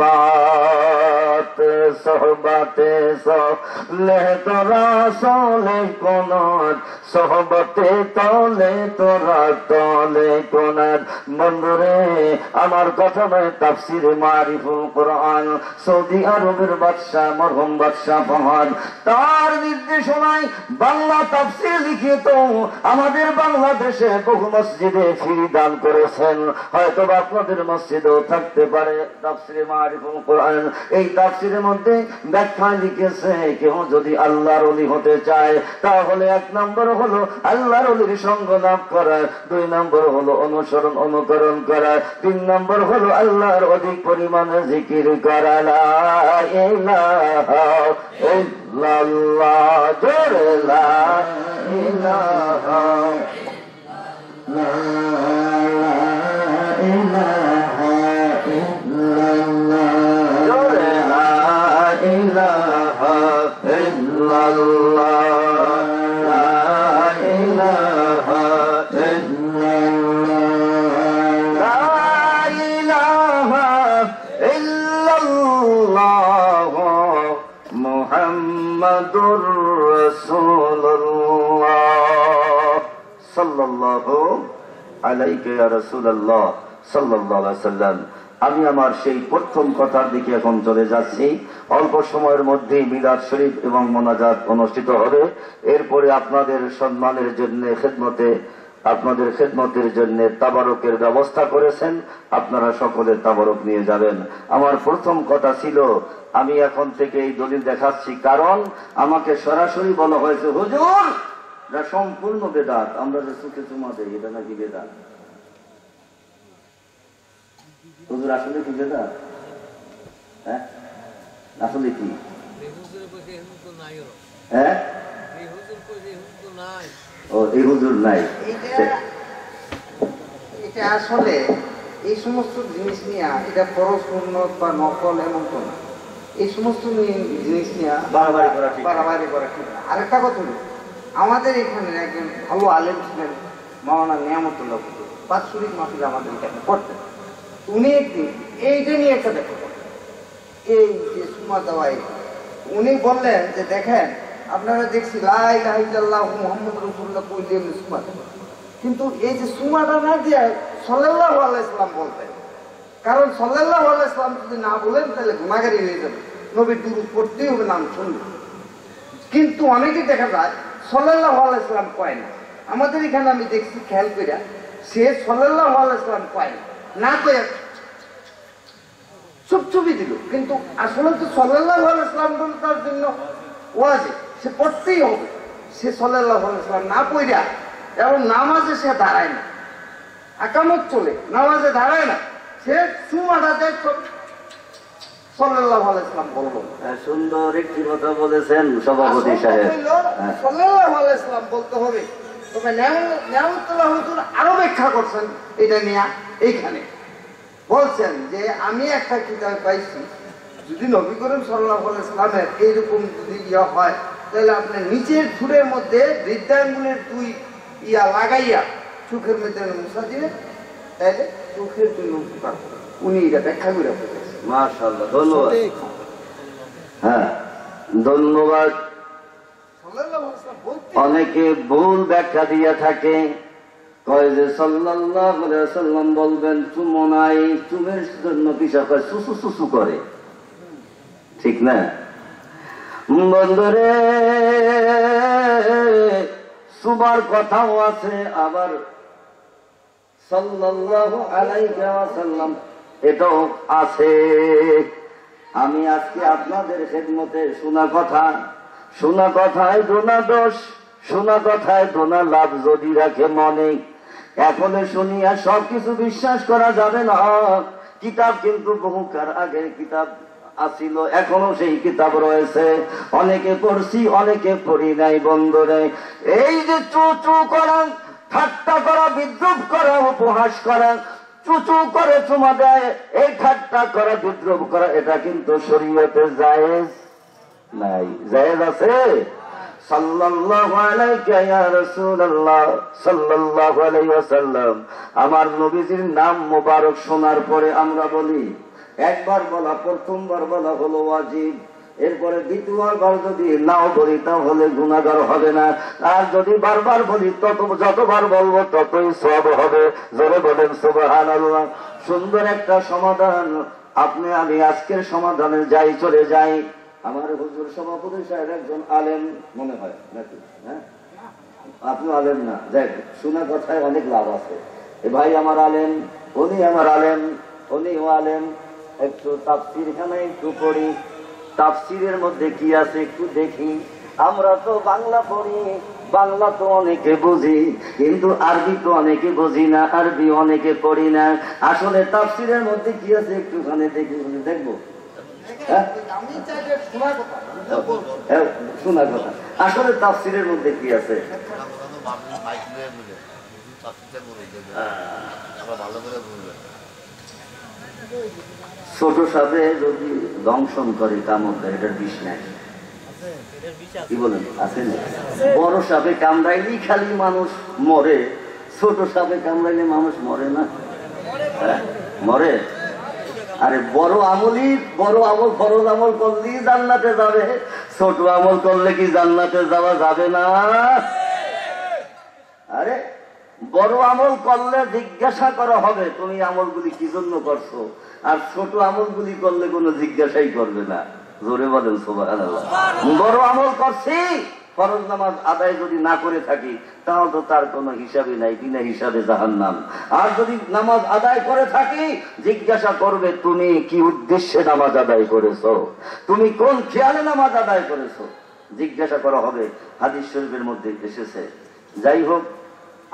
للطيبات صحبت صالح তোরা সলে কোনাত সহবতে তলে তোরা তলে কোনাত। বন্ধুরে আমার কথা নয়, তাফসিরে মারিফুল কোরআন সৌদি আরবের বাদশাহ মরহুম বাদশাহ ফাহাদ তার নির্দেশনায় বাংলা তাফসির লিখিত আমাদের বাংলাদেশে বহু মসজিদে ফি দান করেছেন। হয়তো আপনাদের মসজিদেও থাকতে পারে তাফসিরে মারিফুল কোরআন। এই তাফসিরের মধ্যে ব্যাখ্যা লিখেছে কেউ যদি আল্লাহর ওলি হতে চায় তাহলে এক নম্বর হলো আল্লাহর ওলির সঙ্গ লাভ করা, দুই নম্বর হলো অনুসরণ অনুকরণ করা, তিন নম্বর হলো আল্লাহর অধিক পরিমাণে জিকির করা। লা ইলাহা ইল্লাল্লাহ, জোরে লা ইলাহা লা ইলাহা ইল্লাল্লাহ, জোরে লা ইলাহা ইল্লাল্লাহ, লা ইলাহা ইল্লাল্লাহ, লা ইলাহা ইল্লাল্লাহ মুহাম্মাদুর রাসূলুল্লাহ সাল্লাল্লাহু আলাইহি ইয়া রাসূলুল্লাহ সাল্লাল্লাহু আলাইহি ওয়াসাল্লাম। আমি আমার সেই প্রথম কথার দিকে এখন চলে যাচ্ছি। অল্প সময়ের মধ্যেই মিলাদ শরীফ এবং মোনাজাত অনুষ্ঠিত হবে। এরপরে আপনাদের সম্মানের জন্য আপনাদের খেদমতের জন্য তাবারকের ব্যবস্থা করেছেন, আপনারা সকলে তাবারক নিয়ে যাবেন। আমার প্রথম কথা ছিল, আমি এখন থেকে এই দলিল দেখাচ্ছি, কারণ আমাকে সরাসরি বলা হয়েছে, হুজুর এটা সম্পূর্ণ বেদাত, আমরা যে চোখে চুমা দেই এটা নাকি বেদাত। হুজুর আসলে কি বেদাত? হ্যাঁ আসলে কি? হ্যাঁ ও এই হুজুর নাই। এটা আসলে এই সমস্ত জিনিস নিয়ে এটা ফরজ সুন্নত বা নকল এমন তো না। এই সমস্ত জিনিস নিয়ে বাড়াবাড়ি করা ঠিক না। বাড়াবাড়ি করা ঠিক না। আরেকটা কথা হলো, আমাদের এখানে একজন ভালো আলেম ছিলেন মাওলানা নিয়ামতুল্লাহ হুজুর, বাৎসরিক মাহফিল আমাদের এখানে করতেন। উনি একদিন এইটা নিয়ে একটা দেখা করতেন, এই যে সুমা দেওয়াই, উনি বললেন যে দেখেন আপনারা দেখছি লা ইলাহা ইল্লাল্লাহু মুহাম্মাদুর রাসূলুল্লাহ কইলে সুমা দেন, কিন্তু এই যে সুমাটা না দিয়ে সাল্লাল্লাহু আলাইহি সাল্লাম বলতেন, কারণ সাল্লাল্লাহু আলাইহি সাল্লাম যদি না বলেন তাহলে গুনাহগারী হয়ে যাবে, নবীর দুরূদ পড়তেই হবে নাম শুনবে। কিন্তু অনেকে দেখা যায় সাল্লাল্লাহু আলাইহি সাল্লাম কয় না। আমাদের এখানে আমি দেখছি খেয়াল কইরা, সে সাল্লাল্লাহু আলাইহি সাল্লাম কয় না কয়ে চুপচুপি দিল, কিন্তু আসলে তো সাল্লাল্লাহু আলাইহি সাল্লাম তার জন্য ওয়াজিব, সে পড়তেই হবে। সে সাল্লাল্লাহু আলাইহি সাল্লাম না পড়া এবং নামাজে সে দাঁড়ায় না, আকামত চলে, নামাজে দাঁড়ায় না, সে সুমাটা দেয় সাল্লাল্লাহু আলাইহি সাল্লাম বললো। সুন্দর একটি কথা বলেছেন সভাপতি সাহেব। সাল্লাল্লাহু আলাইহি সাল্লাম বলতে হবে। তবে নিয়ামতুল্লাহ হুজুর আরো ব্যাখ্যা করছেন এটা নিয়ে, এইখানে বলছেন যে আমি একটা কিতাব পাইছি, যদি নবী করিম সাল্লাল্লাহু আলাইহি সাল্লামের এইরকম যদি ইয়া হয়, তাহলে আপনার নিচের ঠুরের মধ্যে বৃদ্ধাঙ্গুলের দুই ইয়া লাগাইয়া চোখের মধ্যে মুছা দিলে তাহলে চোখের জন্য উপকার হবে। উনি এটা ব্যাখ্যা করে বলেছেন। মাশাআল্লাহ, ধন্যবাদ। হ্যাঁ ধন্যবাদ। সাল্লাল্লাহু আলাইহি সাল্লাম বলতে অনেকে ভুল ব্যাখ্যা দিয়ে থাকে, কয় যে সাল্লাল্লাহু আলাইহি ওয়াসাল্লাম বলবেন চুমো নাই, চুমের জন্য পিসা করে সুসু সুসু করে, ঠিক না বন্ধুরে? সুবার কথাও আছে, আবার সাল্লাল্লাহু আলাইহি ওয়াসাল্লাম এটাও আছে। আমি আজকে আপনাদের খেদমতে শোনা কথায় দোনা দোষ, শোনা কথায় দোনা লাভ যদি রাখে মনে। এখন শুনিয়া সবকিছু বিশ্বাস করা যাবে না। কিতাব কিন্তু বহুকার আগের কিতাব আসিল, এখনো সেই কিতাব রয়েছে। অনেকে পড়ছি, অনেকে পড়ি নাই বন্ধুরে। এই যে চু করা, ঠাট্টা করা, বিদ্রুপ করা, উপহাস করা, চুচু করে চুমা দেয়, এই ঠাট্টা করা, বিদ্রুপ করা, এটা কিন্তু শরীয়তে জায়েজ নাই। জায়েজ আছে? সাল্লাল্লাহু আলাইহি ইয়া রাসূলুল্লাহ সাল্লাল্লাহু আলাইহি ওয়াসাল্লাম, আমার নবীজির নাম মোবারক শোনার পরে আমরা বলি, একবার বলা, প্রথমবার বলা হলো ওয়াজিব, এরপরে দ্বিতীয়বার যদি নাও বলি তাহলে গুনাহগার হবে না, আর যদি বারবার বলি যতবার বলবো ততই সওয়াব হবে। জোরে বলেন সুবহানাল্লাহ। সুন্দর একটা সমাধান। আমি আজকের সমাধানে চলে যাই। আমার হুজুর সভাপতি সাহেব একজন আলেম মনে হয় নাকি? হ্যাঁ, আপনি আলেম না, দেখ শোনা কথায় অনেক লাভ আছে। এ ভাই আমার আলেম, উনি আমার আলেম, উনিও আলেম। একটু তাফসীর খানে একটু পড়ি, তাফসীরের মধ্যে কি আছে একটু দেখি। আমরা তো বাংলা পড়ি, বাংলা তো অনেকে বুঝি, কিন্তু আরবি তো অনেকে বুঝি না, আরবি অনেকে পড়ি না। আসলে তাফসীরের মধ্যে কি আছে একটুখানি দেখবো। শোনা কথা, আসলে তাফসীরের মধ্যে কি আছে? ছোট সাপে যদি দংশন করে কামড় দেয়, এটার বিষ নাই, কি বলেন? আছে না? বড় সাপে কামড়াইলেই খালি মানুষ মরে, ছোট সাপে কামড়াইলে মানুষ মরে না? মরে। আরে বড় আমল ফরজ আমল করলেই জান্নাতে যাবে, ছোট আমল করলে কি জান্নাতে যাওয়া যাবে না? আরে বড় আমল করলে জিজ্ঞাসা করা হবে তুমি আমলগুলি কি জন্য করছো, আর ছোট আমলগুলি করলে কোনো জিজ্ঞাসাই করবে না। জোরে বলেন সুবহানাল্লাহ। বড় আমল করছি, ফরজ নামাজ আদায় যদি না করে থাকি তাহলে তো তার কোনো হিসাবে নাই, বিনা হিসাবে জাহান্নাম। আর যদি নামাজ আদায় করে থাকি জিজ্ঞাসা করবে তুমি কি উদ্দেশ্যে নামাজ আদায় করেছো, তুমি কোন খেয়ালে নামাজ আদায় করেছো, জিজ্ঞাসা করা হবে। হাদিস শরীফের মধ্যে এসেছে। যাই হোক,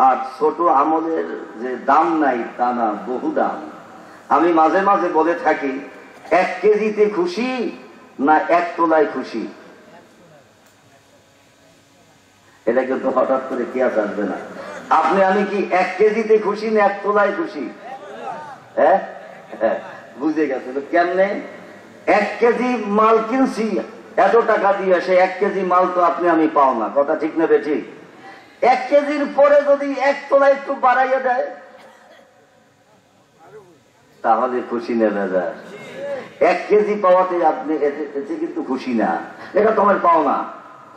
আর ছোট আমলের যে দাম নাই তা না, বহু দাম। আমি মাঝে মাঝে বলে থাকি 1 কেজিতে খুশি না 1 তোলায় খুশি। এটা কিন্তু হঠাৎ করে কিয়াস আসবে না। আপনি আমি কি 1 কেজিতে খুশি না 1 তোলায় খুশি? হ্যাঁ, বুঝে গেছে তো কেমনে? 1 কেজি মাল কিনছি এত টাকা দিয়ে, সে 1 কেজি মাল তো আপনি আমি পাও না। কথা ঠিক নেবে ঠিক? 1 কেজির পরে যদি 1 তোলা একটু বাড়াইয়া দেয় তাহলে খুশি নেবে যায়। 1 কেজি পাওয়াতে আপনি এতে কিন্তু খুশি না, এটা তো আমার পাও না।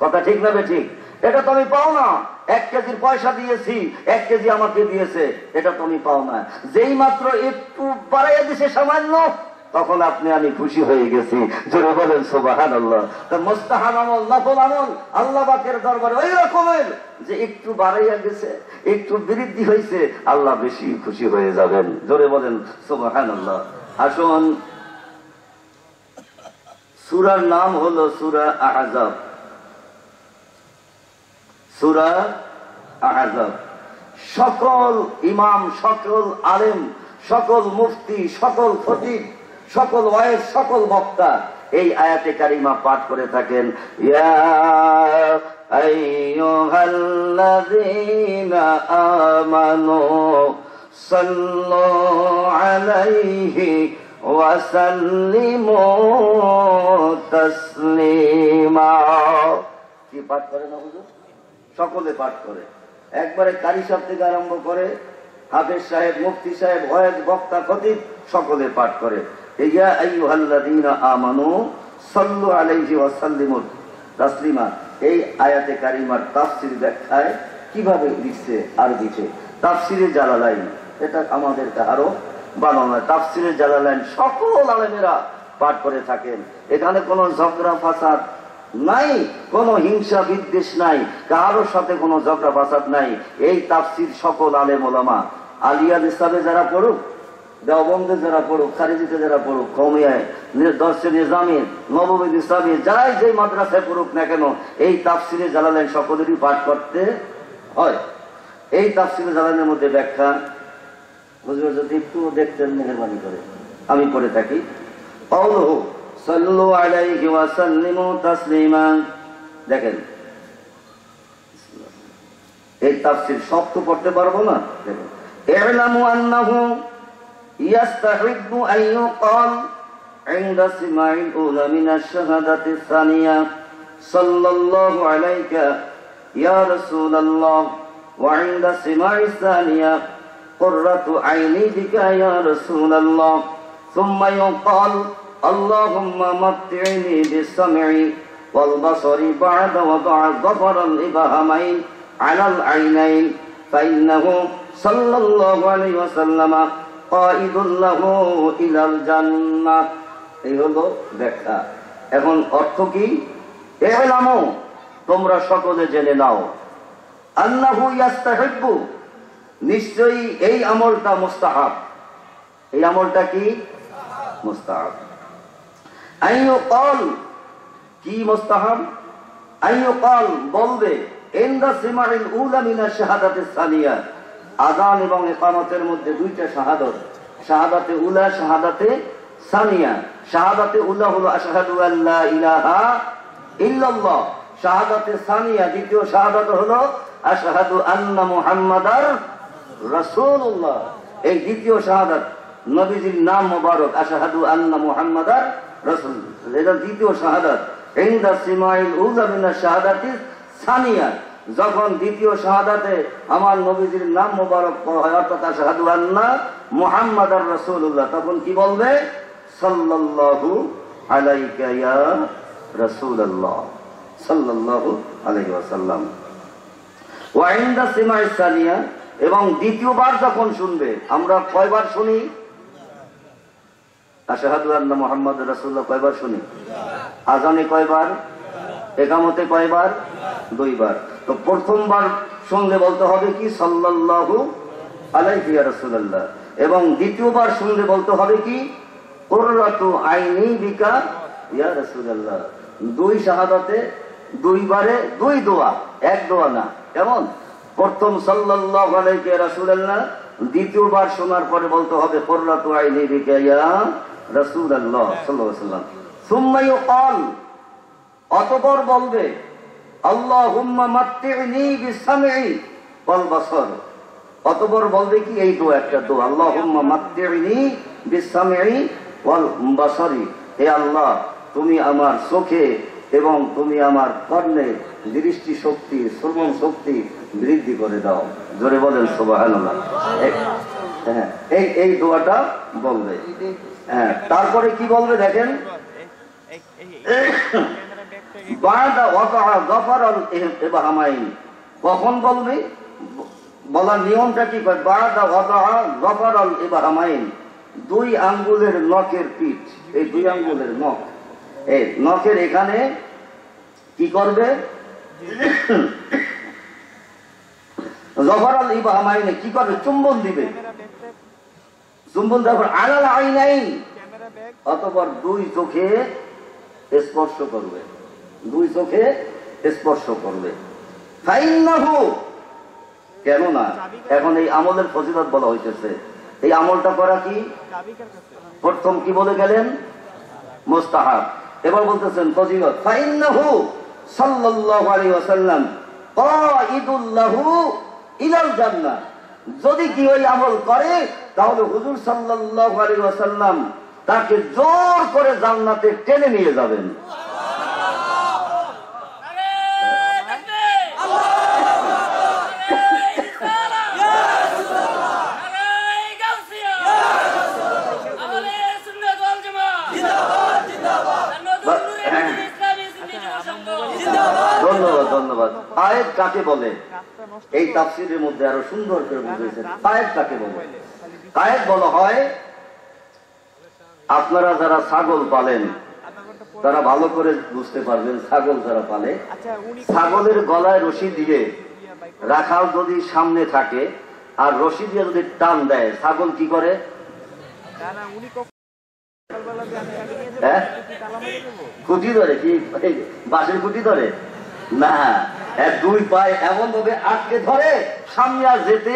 কথা ঠিক নেবে ঠিক? এটা তো আমি পাও না। 1 কেজির পয়সা দিয়েছি, 1 কেজি আমাকে দিয়েছে, এটা তো আমি পাও না। যেই মাত্র একটু বাড়াইয়া দিছে সামান্য, তখন আপনি আমি খুশি হয়ে গেছি। জোরে বলেন সুবহানাল্লাহ। তা মুস্তাহাব আমল, নফল আমল আল্লাহ পাকের দরবারে ওই রকমের যে একটু বাড়াইয়া গেছে, একটু বৃদ্ধি হয়েছে, আল্লাহ বেশি খুশি হয়ে যাবেন। জোরে বলেন সুবহানাল্লাহ। আসুন, সূরার নাম হলো সূরা আহজাব। সূরা আহজাব। সকল ইমাম, সকল আলেম, সকল মুফতি, সকল খতিব, সকল ওয়াইজ, সকল বক্তা এই আয়াতে কারিমা পাঠ করে থাকেন। ইয়া আইয়ুহাল্লাযীনা আমানু সাল্লু আলাইহি ওয়া সাল্লিমু তাসলিমা। কি পাঠ করে না হুজুর? সকলে পাঠ করে। একবারে কারি সাহেব থেকে আরম্ভ করে হাফেজ সাহেব, মুফতি সাহেব, ওয়াইজ, বক্তা, খতিব সকলে পাঠ করে। ইয়া আইয়ুহাল্লাযীনা আমানু সাল্লু আলাইহি ওয়া সাল্লিমু তাসলিমা। এই আয়াতে কারিমার তাফসীর ব্যাখ্যায় কিভাবে লিখছে আরবিতে, তাফসীরে জালালাইন, এটা আমাদের কারো বানানো। তাফসীরে জালালাইন সকল আলেমেরা পাঠ করে থাকেন। এখানে কোনো ঝগড়া ফাসাদ নাই, কোনো হিংসা বিদ্বেষ নাই, কারোর সাথে কোনো ঝগড়া ফাসাদ নাই। এই তাফসীর সকল আলেম ওলামা, আলিয়া ইসলামে যারা পড়ুক, দেওবন্দে যারা পড়ুক, খারিজিতে যারা পড়ুক, কওমিয়ায়, দর্শে নিজামী, নববী ইসলামী, যারাই যে মাদ্রাসায় পড়ুক না কেন, এই তাফসীরে জালালাইন সকলেরই পাঠ করতে হয়। এই তাফসীরে জালালাইনের মধ্যে ব্যাখ্যা হুজুর যদি একটু দেখতেন মেহেরবানি করে, আমি পড়ে থাকি। কাউলুহু সাল্লু আলাইহি ওয়া সাল্লিমু তাসলিমা। দেখেন, এই তাফসীর সব তো পড়তে পারবো না। দেখেন, ই'লামু আন্নাহু ইয়াস্তাহিব্বু আন ইউকাল ইনদা সিমাইল উলা মিনাশ শাহাদাতি সানিয়া সাল্লাল্লাহু আলাইকা ইয়া রাসূলুল্লাহ ওয়া ইনদা সিমাইস সানিয়া قرة عيني بك يا رسول الله ثم يقال اللهم متعني بالسمع والبصر بعد وضع ظفر الإبهامين على العينين فإنه صلى الله عليه وسلم قائد له إلى الجنة। এই হলো ব্যাখ্যা। এখন অর্থ কি? ই'লামু, তোমরা সকলে জেনে নাও, আন্নাহু ইয়াস্তাহিব্বু, নিশ্চয়ই এই আমলটা মুস্তাহাব। এই আমলটা কি? মুস্তাহাব। আইয়ুকাল, কি মুস্তাহাব? আইয়ুকাল, বলবে, ইনদা সিমাইল উলা মিনাশ শাহাদাতিস সানিয়া, আযান এবং ইকামতের মধ্যে দুইটা শাহাদাত, শাহাদাতে উলা, শাহাদাতে সানিয়া। শাহাদাতে উলা হলো আশহাদু আল্লা ইলাহা ইল্লাল্লাহ, শাহাদাতে সানিয়া দ্বিতীয় শাহাদাত হলো আশহাদু আন্না মুহাম্মাদার রাসূলুল্লাহ। এই দ্বিতীয় শাহাদাত, নবীজির নাম মোবারক আশহাদু আন্না মুহাম্মাদার রাসূল, এটা দ্বিতীয় শাহাদাত। ইনদা সিমাইল উলা মিনাশ শাহাদাতিস সানিয়া, যখন দ্বিতীয় শাহাদাতে আমার নবীজির নাম মোবারক হয়, অর্থাৎ আশহাদু আন্না মুহাম্মাদার রাসূলুল্লাহ, তখন কি বলবে? সাল্লাল্লাহু আলাইকা ইয়া রাসূলুল্লাহ সাল্লাল্লাহু আলাইহি ওয়াসাল্লাম। ওয়া ইনদা সিমাইস সানিয়া, এবং দ্বিতীয়বার যখন শুনবে, আমরা কয়বার শুনি? আশহাদু আন্না মুহাম্মাদুর রাসূলুল্লাহ কয়বার শুনি? আজানে কয়বার? একামতে কয়বার? 2 বার। তো প্রথমবার শুনলে বলতে হবে কি? সাল্লাল্লাহু আলাইহি ইয়া রাসূলুল্লাহ। এবং দ্বিতীয়বার শুনলে বলতে হবে কি? কুররাতু আইনি বিকা ইয়া রাসূলুল্লাহ। 2 শাহাদাতে 2 বারে 2 দোয়া, এক দোয়া না। কেমন? প্রথম সাল্লাল্লাহু আলাইহি ইয়া রাসূলুল্লাহ, দ্বিতীয়বার শোনার পরে বলতে হবে কুররাতু আইনি বিকা ইয়া রাসূলুল্লাহ সাল্লাল্লাহু আলাইহি ওয়াসাল্লাম। সুম্মা ইউকাল, অতঃপর বলবে আল্লাহুম্মা মাত্তি'নি বিসামঈ ওয়াল বাসার। অতঃপর বলবে কি? এই দোয়া, একটা দোয়া, আল্লাহুম্মা মাত্তি'নি বিসামঈ ওয়াল বাসারি। হে আল্লাহ, তুমি আমার চোখে এবং তুমি আমার কর্ণে দৃষ্টি শক্তি, শ্রবণ শক্তি বৃদ্ধি করে দাও। জোরে বলেন সুবহানাল্লাহ। হ্যাঁ, এই দোয়াটা বলবে। হ্যাঁ, তারপরে কি বলবে দেখেন, বাদা ওয়াকা গফারাল ইবহামাইন। কখন বলবে? বলার নিয়মটা কি? বাদা ওয়াকা গফারাল ইবহামাইন, 2 আঙ্গুলের নখের পিঠ, এই 2 আঙ্গুলের নখ, এই নখের এখানে কি করবে? গফারাল ইবহামাইনে কি করবে? চুম্বন দিবে। চুম্বন দেওয়ার আলাল আইনাইন, অতঃপর 2 চোখে স্পর্শ করবে, 2 চোখে স্পর্শ করবে। ফাইন্নাহু, কেননা এখন এই আমলের ফজিলত বলা হইতেছে। এই আমলটা করা কি? প্রথম কি বলে গেলেন? মুস্তাহাব। এবার বলতেছেন ফজিলত। ফাইন্নাহু সাল্লাল্লাহু আলাইহি ওয়াসাল্লাম কাইদুল লাহু ইলাল জান্নাহ। যদি কি ওই আমল করে তাহলে হুজুর সাল্লাল্লাহু আলাইহি ওয়াসাল্লাম তাকে জোর করে জান্নাতে টেনে নিয়ে যাবেন। ধন্যবাদ, ধন্যবাদ। আয়াত কাকে বলে? এই তাফসীরের মধ্যে আরো সুন্দর করে বুঝিয়েছেন আয়াত কাকে বলে। আয়াত বলা হয়, আপনারা যারা ছাগল পালেন তারা ভালো করে বুঝতে পারবেন। ছাগল যারা পালে, ছাগলের গলায় রশি দিয়ে রাখাল যদি সামনে থাকে আর রশি দিয়ে যদি টান দেয়, ছাগল কি করে? খুঁটি ধরে কি? বাঁশের খুঁটি ধরে না, 2 পায়ে এমন ভাবে আটকে ধরে, সামনে আর যেতে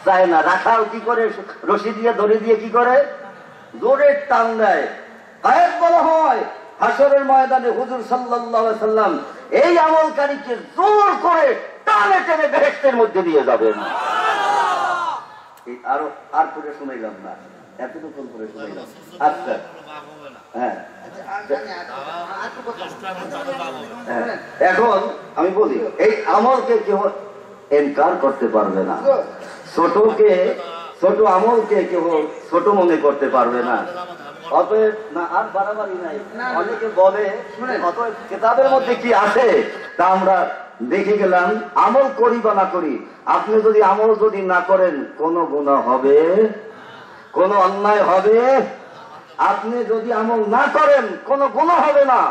চায় না। রাখাল কি করে? রশি দিয়ে ধরে দিয়ে কি করে? জোরে টান দেয়। আয়াত বলা হয় হাসরের ময়দানে হুজুর সাল্লাল্লাহু আলাইহি ওয়াসাল্লাম এই আমলকারীকে জোর করে টানে টেনে বেহেশতের মধ্যে নিয়ে যাবেন। আরো আর করে শুনাইলাম না, এতটুকু করে শুনাইলাম। আচ্ছা, হ্যাঁ, এখন আমি বলি, এই আমলকে কেউ ইনকার করতে পারবে না। ছোট আমলকে কেউ ছোট মনে করতে পারবে না। অতএব না, আর বাড়াবাড়ি নাই। অনেকে বলে অতএব কিতাবের মধ্যে কি আছে তা আমরা দেখে গেলাম। আমল করি বা না করি, আপনি যদি আমল যদি না করেন কোনো গুনাহ হবে, কোনো অন্যায় হবে। আপনি যদি আমল না করেন কোনো গুনাহ হবে না।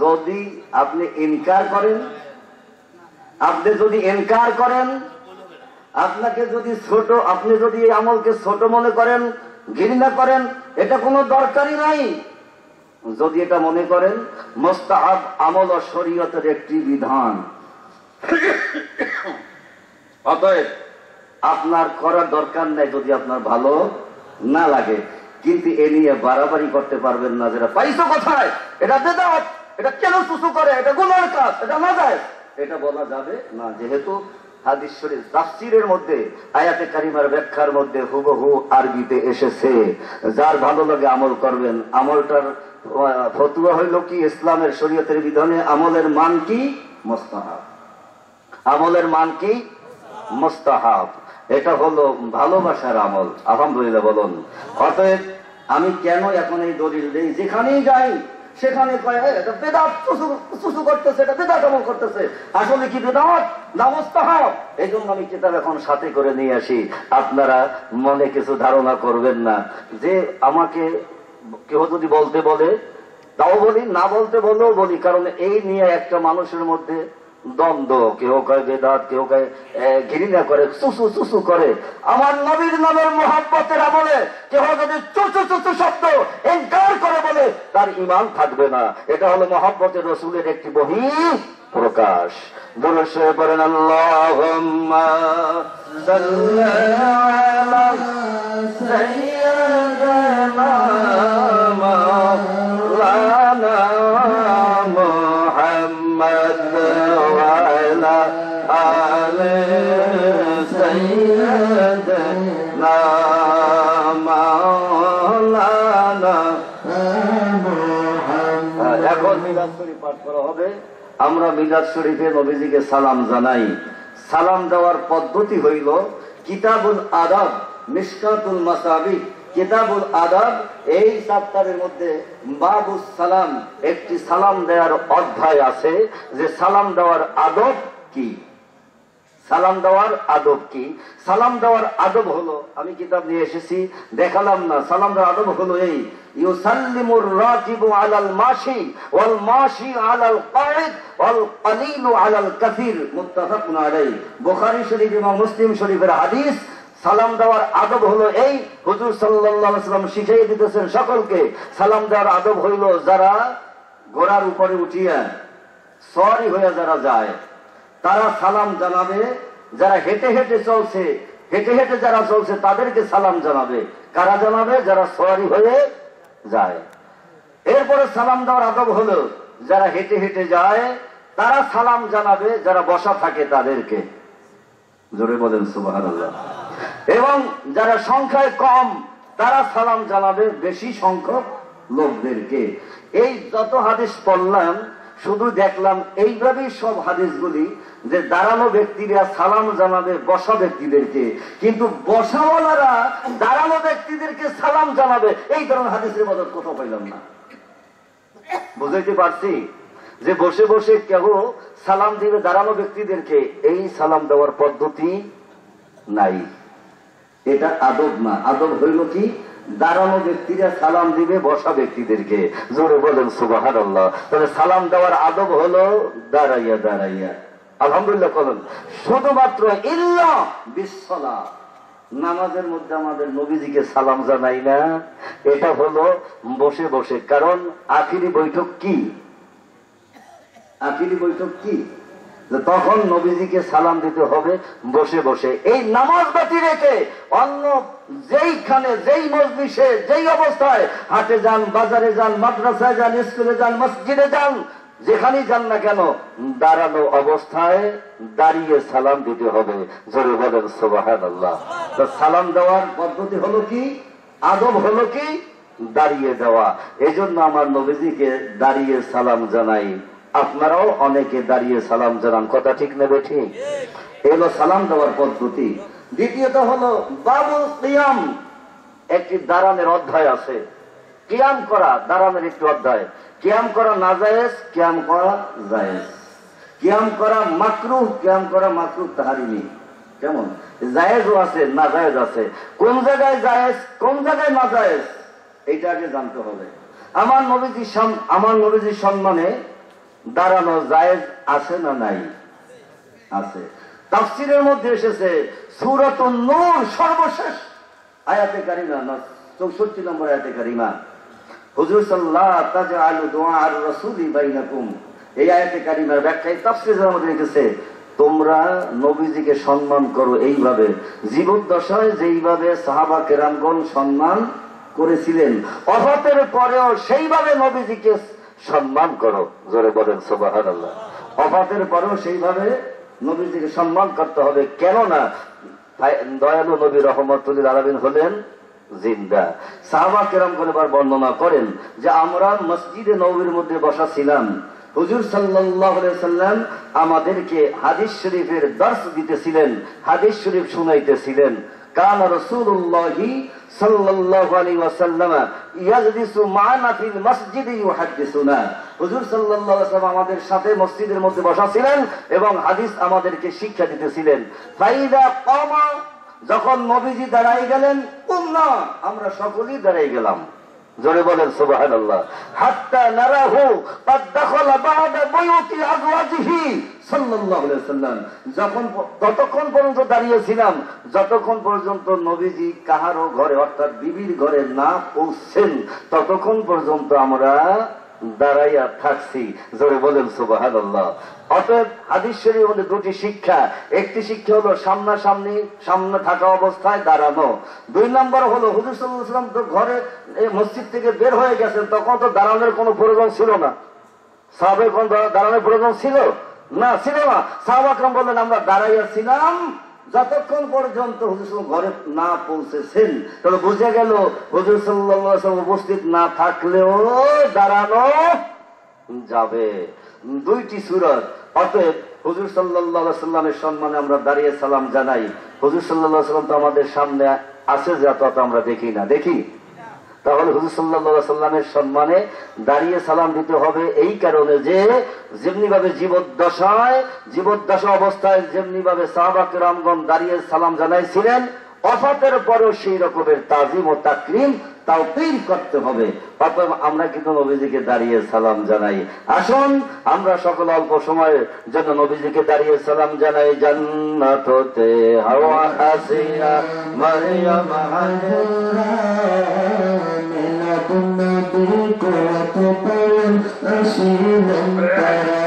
যদি আপনি ইনকার করেন, আপনি যদি ইনকার করেন, আপনাকে যদি ছোট, আপনি যদি এই আমলকে ছোট মনে করেন, ঘৃণা করেন, এটা কোনো দরকারই নাই। যদি এটা মনে করেন মুস্তাহাব আমল ও শরীয়তের একটি বিধান, অতএব আপনার করার দরকার নাই যদি আপনার ভালো না লাগে। কিন্তু এ নিয়ে বাড়াবাড়ি করতে পারবেন না। যেটা পাইছো কোথায়, এটা বেদাত, এটা কেন চুচু করে, এটা গুনার কাজ, এটা না যায়, এটা বলা যাবে না। যেহেতু হাদিস শরীফ তাফসীরের মধ্যে আয়াতে কারিমার ব্যাখ্যার মধ্যে হুবহু আরবিতে এসেছে, যার ভালো লাগে আমল করবেন। আমলটার ফতোয়া হইল কি? ইসলামের শরীয়তের বিধানে আমলের মান কি? মুস্তাহাব। আমলের মান কি? মুস্তাহাব। এটা হলো ভালোবাসার আমল। আলহামদুলিল্লাহ বলুন। অতএব আমি কেন এখন এই দলিল দেই? যেখানেই যাই সেখানে কয় এটা বেদাত সুসু করতেছে, এটা বেদাত আমল করতেছে। আসলে কি বেদাত না মুস্তাহাব? এই জন্য আমি কিতাব এখন সাথে করে নিয়ে আসি। আপনারা মনে কিছু ধারণা করবেন না যে আমাকে কেউ যদি বলতে বলে তাও বলি, না বলতে বলেও বলি, কারণ এই নিয়ে একটা মানুষের মধ্যে দ্বন্দ্ব। কেউ কয় বেদাত, কেউ কয় ঘৃণা করে, চুসু চুসু করে। আমার নবীর নামের মোহাব্বতের আমলে কেউ যদি চুসু চুসু শব্দ ইনকার করে বলে তার ঈমান থাকবে না। এটা হলো মোহাব্বতের রাসূলের একটি বহিঃ প্রকাশ। বলছে বলেন আল্লাহুম্মা সাল্লি আলা সাইয়্যিদিনা মাওলানা মুহাম্মদ ওয়া আলা আলি সাইয়্যিদিনা মাওলানা। এখন মিলাদ শরীফ পাঠ করা হবে। আমরা মিলাদ শরীফে নবীজিকে সালাম জানাই। সালাম দেওয়ার পদ্ধতি হইল কিতাবুল আদাব, মিশকাতুল মাসাবিহ, কিতাবুল আদাব এই চ্যাপ্টারের মধ্যে বাবুস সালাম একটি সালাম দেওয়ার অধ্যায় আছে, যে সালাম দেওয়ার আদব কি। সালাম দেওয়ার আদব কি? সালাম দেওয়ার আদব হলো, আমি কিতাব নিয়ে এসেছি, দেখালাম না। সালাম দেওয়ার আদব হলো এই, ইউসাল্লিমুর রাকিবু আলাল মাশি ওয়াল মাশি আলাল কাঈদ ওয়াল কালিলু আলাল কাসীর, মুত্তাফাকুন আলাইহি। বুখারী শরীফ এবং মুসলিম শরীফের হাদিস। সালাম দেওয়ার আদব হলো এই, হুজুর সাল্লাল্লাহু আলাইহি ওয়াসাল্লাম শিখিয়ে দিতেছেন সকলকে। সালাম দেওয়ার আদব হইল, যারা ঘোড়ার উপরে উঠিয়া সওয়ারি হয়ে যারা যায় তারা সালাম জানাবে। যারা হেঁটে হেঁটে চলছে, হেঁটে হেঁটে যারা চলছে তাদেরকে সালাম জানাবে। কারা জানাবে? যারা সওয়ারি হয়ে যায়। এরপরে সালাম দেওয়ার আদব হলো, যারা হেঁটে হেঁটে যায় তারা সালাম জানাবে, যারা বসা থাকে তাদেরকে। জোরে বলেন সুবহানাল্লাহ। এবং যারা সংখ্যায় কম তারা সালাম জানাবে বেশি সংখ্যক লোকদেরকে। এই যত হাদিস পড়লাম শুধু দেখলাম এইভাবেই সব হাদিসগুলি, যে দাঁড়ানো ব্যক্তিরা সালাম জানাবে বসা ব্যক্তিদেরকে, কিন্তু বসাওয়ালারা দাঁড়ানো ব্যক্তিদেরকে সালাম জানাবে। এই ধরনের হাদিসের মদত কোথাও পাইলাম না। বুঝাইতে পারছি যে বসে বসে কেউ সালাম দিবে দাঁড়ানো ব্যক্তিদেরকে, এই সালাম দেওয়ার পদ্ধতি নাই। এটা আদব না। আদব হইল কি? দাঁড়ানো ব্যক্তিরা সালাম দিবে বসা ব্যক্তিদেরকে। জোরে বলেন সুবহানাল্লাহ। তাহলে সালাম দেওয়ার আদব হলো দাঁড়াইয়া দাঁড়াইয়া। আলহামদুলিল্লাহ বলেন। শুধুমাত্র ইল্লা বিসসালাহ, নামাজের মধ্যে আমাদের নবীজিকে সালাম জানাই না, এটা হলো বসে বসে। কারণ আখিরি বৈঠক কি? আখিরি বৈঠক কি? তখন নবীজিকে সালাম দিতে হবে বসে বসে। এই নামাজ বাতি রেখে অন্য যেইখানে, যেই মজলিসে, যেই অবস্থায়, হাটে যান, বাজারে যান, মাদ্রাসায় যান, স্কুলে যান, মসজিদে যান, যেখানেই যান না কেন, দাঁড়ানো অবস্থায় দাঁড়িয়ে সালাম দিতে হবে। জোরে বলেন সুবহানাল্লাহ। তো সালাম দেওয়ার পদ্ধতি হলো কি? আদব হলো কি? দাঁড়িয়ে দেওয়া। এই জন্য আমার নবীজিকে দাঁড়িয়ে সালাম জানাই। আপনারাও অনেকে দাঁড়িয়ে সালাম জানান। কথা ঠিক নেবে? ঠিক। এগুলো সালাম দেওয়ার পদ্ধতি। দ্বিতীয়ত হলো বাবুল কিয়াম, একটি দাঁড়ানোর অধ্যায় আছে। কিয়াম করা দাঁড়ানোর একটি অধ্যায়। কিয়াম করা নাজায়েজ, কিয়াম করা জায়েজ। কিয়াম করা মাকরুহ, কিয়াম করা মাকরুহ তাহরিমি। কেমন? জায়েজও আছে, নাজায়েজ আছে। কোন জায়গায় জায়েজ, কোন জায়গায় নাজায়েজ, এইটা আগে জানতে হবে। আমার নবীজির সম্মানে দাঁড়ানো জায়েজ আছে না নাই? আছে। তাফসীরের মধ্যে এসেছে সূরাতুন নূর সর্বশেষ আয়াতে কারিমা, 64 নম্বর আয়াতে কারিমা, হুজুর সাল্লাল্লাহু তাজআলু দুআআর রাসূলি বাইনাকুম। এই আয়াতে কারিমার ব্যাখ্যায় তাফসীরের মধ্যে লিখেছে, তোমরা নবীজিকে সম্মান করো এইভাবে, জীবদ্দশায় যেইভাবে সাহাবা কেরামগণ সম্মান করেছিলেন, ওফাতের পরেও সেইভাবে নবীজিকে সম্মান করো। জোরে বলেন সুবহানাল্লাহ। ওফাতের পরেও সেইভাবে নবীজিকে সম্মান করতে হবে। কেননা দয়ালু নবী রহমতুল আলামিন হলেন জিন্দা। সাহাবা কেরামগণ এবার বর্ণনা করেন যে আমরা মসজিদে নববীর মধ্যে বসা ছিলাম, হুজুর সাল্লাল্লাহু আলাইহি সাল্লাম আমাদেরকে হাদিস শরীফের দর্শ দিতেছিলেন, হাদিস শরীফ শুনাইতেছিলেন। কানা রাসূলুল্লাহি সাল্লাল্লাহু আলাইহি ওয়াসাল্লাম ইয়াজলিসু মা'ানা ফিল মসজিদি ইউহাদ্দিসুনা। হুজুর সাল্লাল্লাহু আলাইহি ওয়াসাল্লাম আমাদের সাথে মসজিদের মধ্যে বসা ছিলেন এবং হাদিস আমাদেরকে শিক্ষা দিতেছিলেন। ফাইদা কামা, যখন নবীজি দাঁড়াই গেলেন, কুমনা, আমরা সকলেই দাঁড়াই গেলাম। জোরে বলেন সুবহানাল্লাহ। হাত্তা নারাহু ক্বাদ দাখালা বা'দা বুয়ুতি আজওয়াজিহি সাল্লাল্লাহু আলাইহি ওয়াসাল্লাম। যখন ততক্ষণ পর্যন্ত দাঁড়িয়েছিলাম যতক্ষণ পর্যন্ত নবীজি কাহারও ঘরে অর্থাৎ বিবির ঘরে না পৌঁছছেন, ততক্ষণ পর্যন্ত আমরা দাঁড়াইয়া থাকছি। জোরে বলেন সুবহানাল্লাহ। অতএব হাদিস শরীফের মধ্যে দুটি শিক্ষা। একটি শিক্ষা হলো সামনাসামনি সামনে থাকা অবস্থায় দাঁড়ানো। 2 নম্বর হলো হুজুর সাল্লাল্লাহু আলাইহি ওয়াসাল্লাম তো ঘরে মসজিদ থেকে বের হয়ে গেছেন, তখন তো দাঁড়ানোর কোনো প্রয়োজন ছিল না। সাহাবায়ে কোন দাঁড়ানোর প্রয়োজন ছিল না, ছিল না। সাহাবা کرام বললেন আমরা দাঁড়াইয়াছিলাম যতক্ষণ পর্যন্ত হুজুর সাল্লাল্লাহু ঘরে না পৌঁছেছেন। তাহলে বুঝে গেল হুজুর সাল্লাল্লাহু আলাইহি ওয়াসাল্লাম উপস্থিত না থাকলেও দাঁড়ানো যাবে। 2টি সূরত। অতএব হুজুর সাল্লাল্লাহু আলাইহি ওয়াসাল্লামের সম্মানে আমরা দাঁড়িয়ে সালাম জানাই। হুজুর সাল্লাল্লাহু আলাইহি ওয়াসাল্লাম তো আমাদের সামনে আছে, যা তত আমরা দেখি না, দেখি। তাহলে হুজুর সাল্লাল্লাহু আলাইহি ওয়াসাল্লামের সম্মানে দাঁড়িয়ে সালাম দিতে হবে এই কারণে যে যেমনি ভাবে জীবদ্দশা অবস্থায় যেমনি ভাবে সাহাবা কেরামগণ দাঁড়িয়ে সালাম জানাইছিলেন, ওফাতের পরেও সেই রকমের তাজিম ও তাকরিম তাওকির করতে হবে। অতএব আমরা কিন্তু নবীজিকে দাঁড়িয়ে সালাম জানাই। আসুন আমরা সকল অল্প সময়ের জন্য নবীজিকে দাঁড়িয়ে সালাম জানাই। জান্নাত হতে হাওয়া আসিয়া মারিয়াম হাজরা মিলাদুন নবী কত পালন আসিলেন তারা।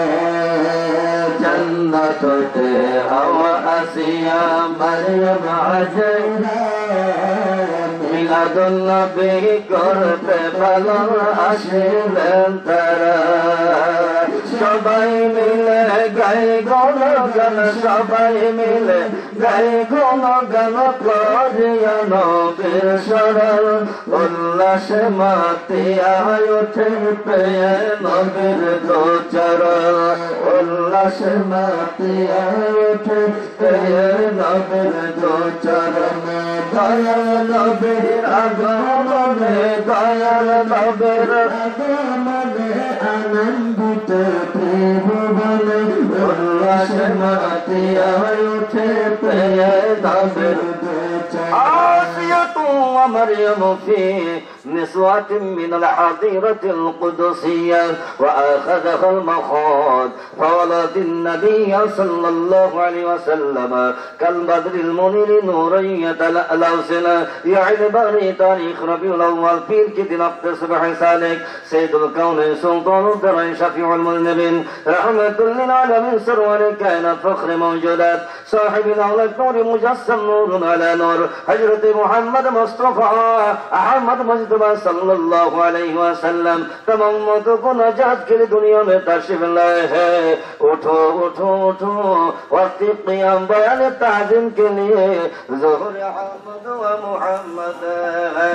জান্নাত হতে হাওয়া আসিয়া মারিয়াম হাজরা মিলাদুন নবী করতে পালন আসিলেন তারা। সবাই মিলে গাই গুণগান, সবাই মিলে গাই গুণগান করিয়া নবীর শরণ উল্লাসে মাতিয়া ওঠে পেয়ে নবীর গোচরণ। উল্লাসে মাতিয়া ওঠে পেয়ে নবীর গোচরণ। দয়াল নবীর আগমনে, দয়াল নবীর আগমনে আনন্দিত ত্রিভুবনে উল্লাসে মাতিয়া ওঠে পেয়ে নবীর গোচরণ। آسية ومريم في نسوة من الحظيرة القدسية وأخذها المخاض فولد النبي صلى الله عليه وسلم كالبدر المنير نورا يتلألأ سنا يعلبني تاريخ ربيع الأول في الكتن اقتصبح سالك سيد الكون سلطان الدرع شفيع المذنبين رحمة للعالمين سرور كائنات فخر موجودات صاحب الأولاد نور مجسم نور على نور حضرت محمد مصطفى احمد مجتبى صلی اللہ علیہ وسلم تمام امتوں کو نجات کے لیے دنیا میں تشریف لائے ہیں. اٹھو اٹھو اٹھو وقت قیام بیان تعظیم کے لیے ظہور احمد و محمد ہے.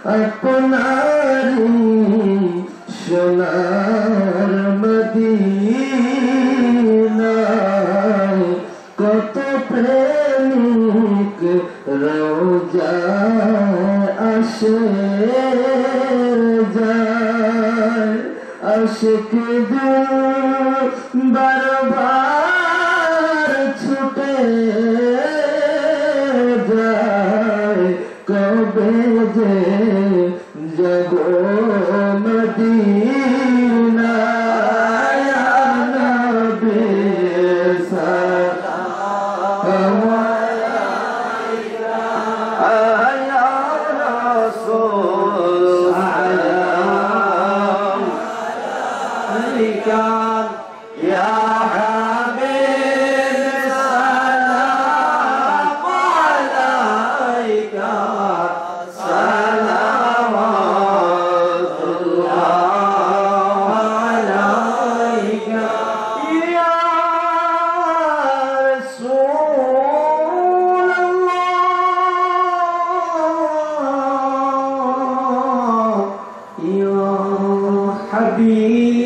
अपना আসে যায় আশিক দিল বারবার ছুটে যায় কবে যে যাব মদিনায় নবী সালাম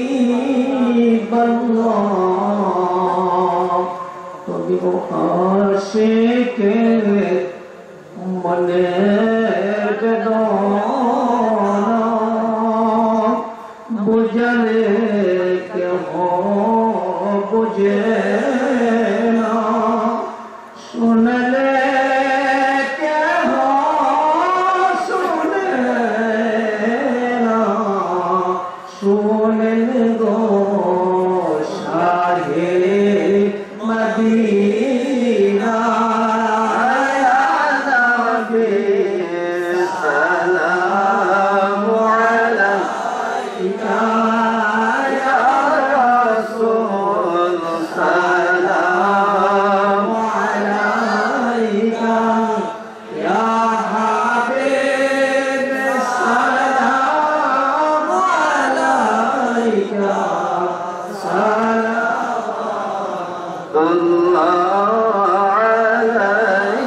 حبيب الله তুমি আশিক মনে বুঝলে কেহ বুঝে না শুনলে কেহ শুনে না শুনেন গো শাহে মদিনা নবী সালাম আলাইকা ইয়া রাসূল সালাম আলাইকা ইয়া হাবিব সালাম আলাইকা সালামুল্লাহ আলাইকা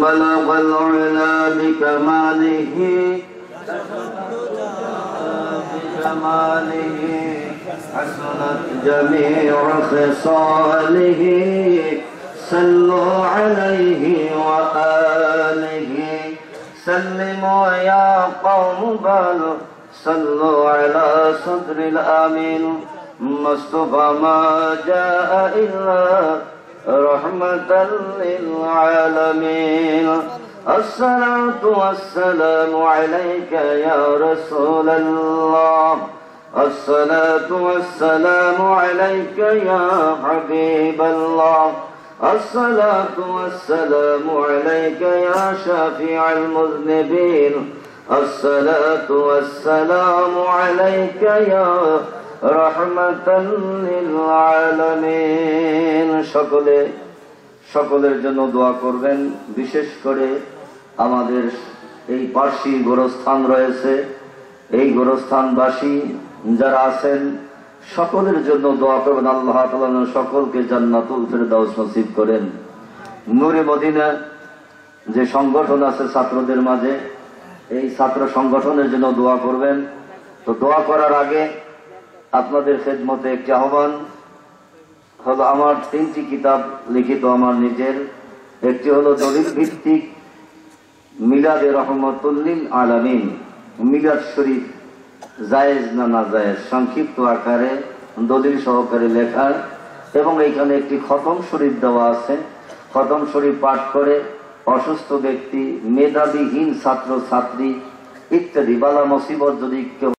بلغ العلا بكماله حسنت جميع خصاله صلوا عليه وآله سلموا يا قوم بل صلوا على صدر الآمين مصطفى ما جاء إلا رحمة للعالمين الصلاة والسلام عليك يا رسول الله الصلاة والسلام عليك يا حبيب الله الصلاة والسلام عليك يا شافع المذنبين الصلاة والسلام عليك يا রহমাতাল লিল আলামিন। সকলের জন্য দোয়া করবেন। বিশেষ করে আমাদের এই পার্শ্বী গোরস্থান রয়েছে, এই গোরস্থানবাসী যারা আছেন সকলের জন্য দোয়া করবেন। আল্লাহ তাআলা সকলকে জান্নাতুল ফেরদাউস নসিব করেন। নূরে মদিনা যে সংগঠন আছে ছাত্রদের মাঝে, এই ছাত্র সংগঠনের জন্য দোয়া করবেন। তো দোয়া করার আগে আপনাদের খেদমতে একটি আহ্বান হলো, আমার 3টি কিতাব লিখিত আমার নিজের। একটি হলো দলিল ভিত্তিক মিলাদে রহমাতুল লিল আলামিন, মিলাদ শরীফ জায়েজ না নাজায়েজ সংক্ষিপ্ত আকারে দলিল সহকারে লেখা, এবং এইখানে একটি খতম শরীফ দেওয়া আছে। খতম শরীফ পাঠ করে অসুস্থ ব্যক্তি, মেধাবীহীন ছাত্র ছাত্রী ইত্যাদি বালা মুসিবত যদি কেউ